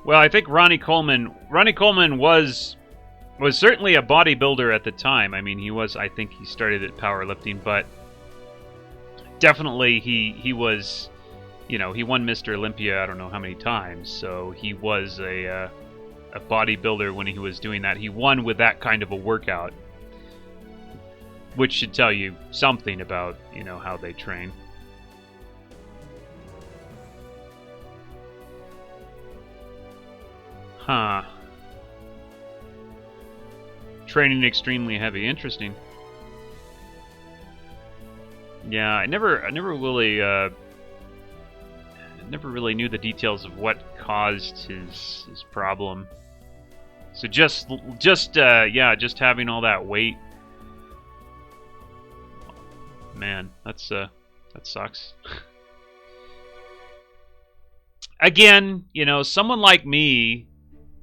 Well, I think Ronnie Coleman was certainly a bodybuilder at the time. I mean, I think he started at powerlifting, but definitely he was, you know, he won Mr. Olympia I don't know how many times, so he was a bodybuilder when he was doing that. He won with that kind of a workout, which should tell you something about, you know, how they train. Huh. Training extremely heavy. Interesting. Yeah, I never really knew the details of what caused his problem. So just having all that weight. Man, that sucks. Again, you know, someone like me,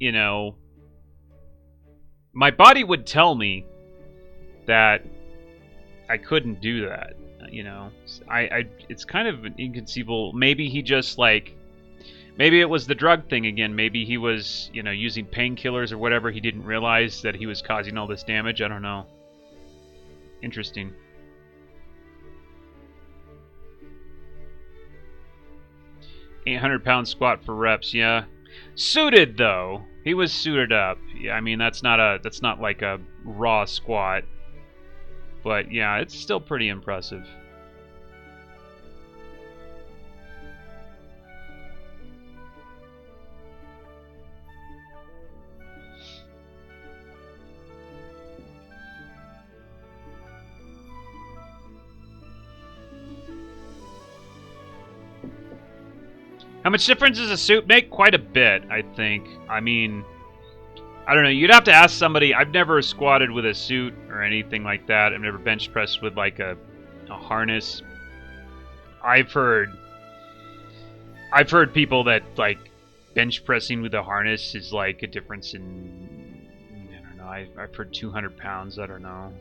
you know, my body would tell me that I couldn't do that. You know, it's kind of inconceivable. Maybe he just, like, maybe it was the drug thing again. Maybe he was, you know, using painkillers or whatever. He didn't realize that he was causing all this damage. I don't know. Interesting. £800 squat for reps. Yeah. Suited though, he was suited up. Yeah, I mean that's not like a raw squat, but yeah, it's still pretty impressive. How much difference does a suit make? Quite a bit, I think. I mean, I don't know. You'd have to ask somebody. I've never squatted with a suit or anything like that. I've never bench pressed with, like, a harness. I've heard people that, like, bench pressing with a harness is like a difference in, I don't know, I've heard 200 pounds. I don't know.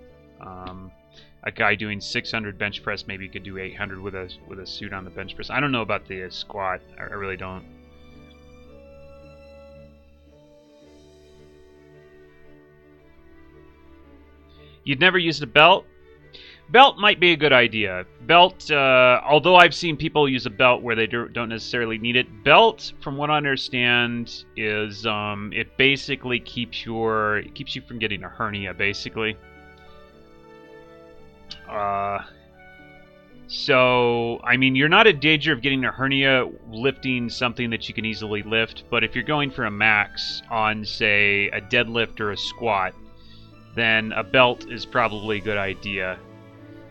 A guy doing 600 bench press maybe could do 800 with a suit on the bench press. I don't know about the squat. I really don't. You'd never used a belt? Belt might be a good idea. Belt, although I've seen people use a belt where they don't necessarily need it. Belt, from what I understand, is it basically keeps you from getting a hernia, basically. So, I mean, you're not in danger of getting a hernia lifting something that you can easily lift, but if you're going for a max on, say, a deadlift or a squat, then a belt is probably a good idea.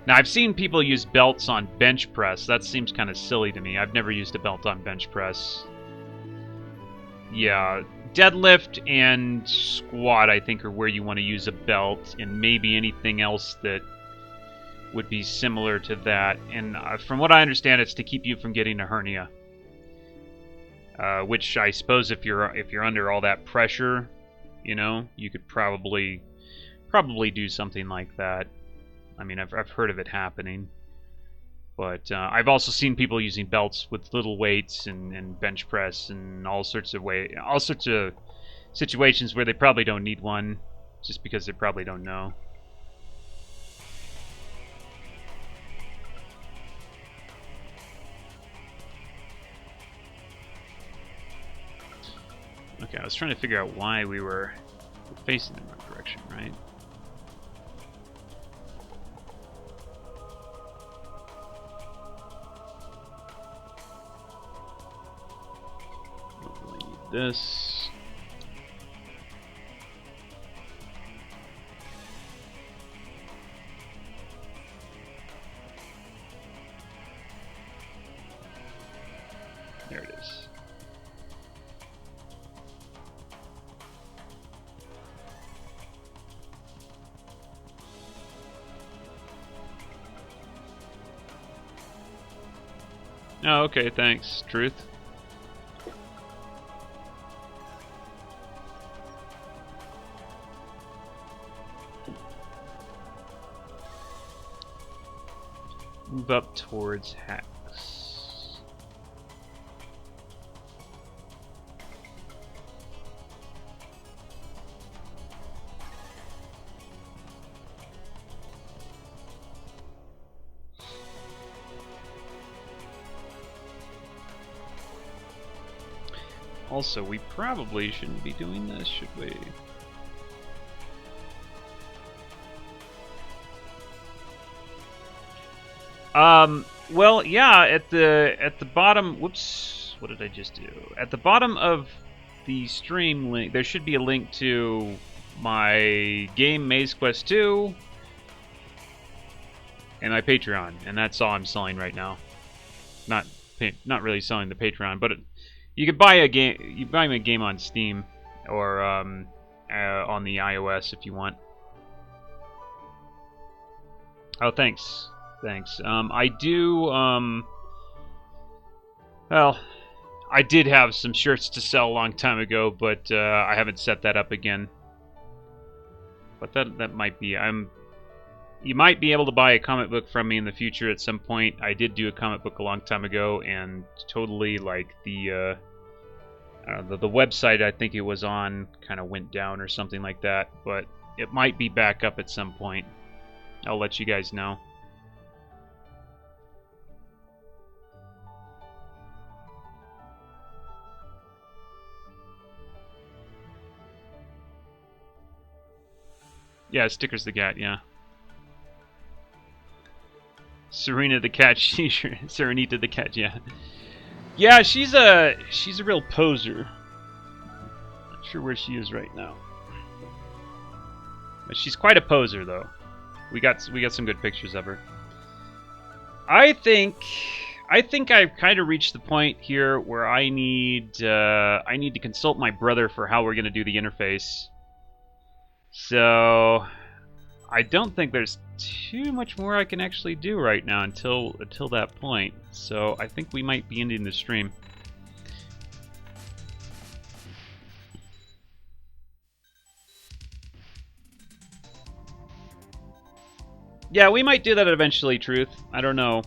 Now, I've seen people use belts on bench press. That seems kind of silly to me. I've never used a belt on bench press. Yeah, deadlift and squat, I think, are where you want to use a belt, and maybe anything else that would be similar to that. And from what I understand, it's to keep you from getting a hernia. Which I suppose if you're under all that pressure, you know, you could probably do something like that. I mean, I've heard of it happening, but I've also seen people using belts with little weights and bench press and all sorts of situations where they probably don't need one, just because they probably don't know. Okay, I was trying to figure out why we were facing in the wrong direction, right? This. There it is. Oh, okay, thanks, Truth. Move up towards Hex. Also, we probably shouldn't be doing this, should we? Well, yeah, at the bottom, whoops, what did I just do? At the bottom of the stream link, there should be a link to my game MazeQuest 2 and my Patreon, and that's all I'm selling right now. Not really selling the Patreon, but you could buy a game. You buy me a game on Steam or on the iOS if you want. Oh, thanks. Thanks. I do, well, I did have some shirts to sell a long time ago, but I haven't set that up again. But that might be, you might be able to buy a comic book from me in the future at some point. I did do a comic book a long time ago, and totally, like, the website I think it was on kind of went down or something like that, but it might be back up at some point. I'll let you guys know. Yeah, Stickers the Cat, yeah. Serena the Cat, Serenita the Cat, yeah. Yeah, she's a real poser. Not sure where she is right now. But she's quite a poser, though. We got some good pictures of her. I think I've kind of reached the point here where I need to consult my brother for how we're going to do the interface. So I don't think there's too much more I can actually do right now until that point. So I think we might be ending the stream. Yeah, we might do that eventually, Truth. I don't know.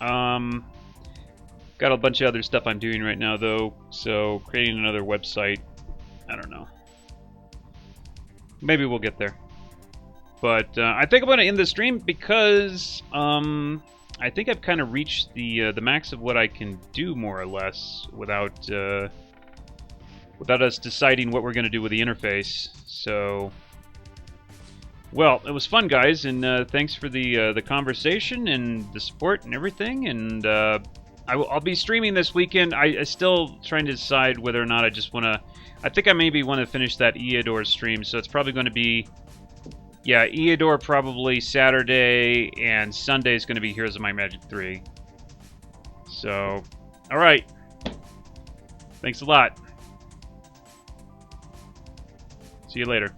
Got a bunch of other stuff I'm doing right now, though, so creating another website, I don't know. Maybe we'll get there. But I think I'm going to end the stream because I think I've kind of reached the max of what I can do, more or less, without us deciding what we're going to do with the interface. So, well, it was fun, guys, and thanks for the conversation and the support and everything. And I'll be streaming this weekend. I still trying to decide whether or not I just want to. I think I maybe want to finish that Eodor stream, so it's probably going to be. Yeah, Eodor probably Saturday, and Sunday is going to be Heroes of Might and Magic 3. So, alright. Thanks a lot. See you later.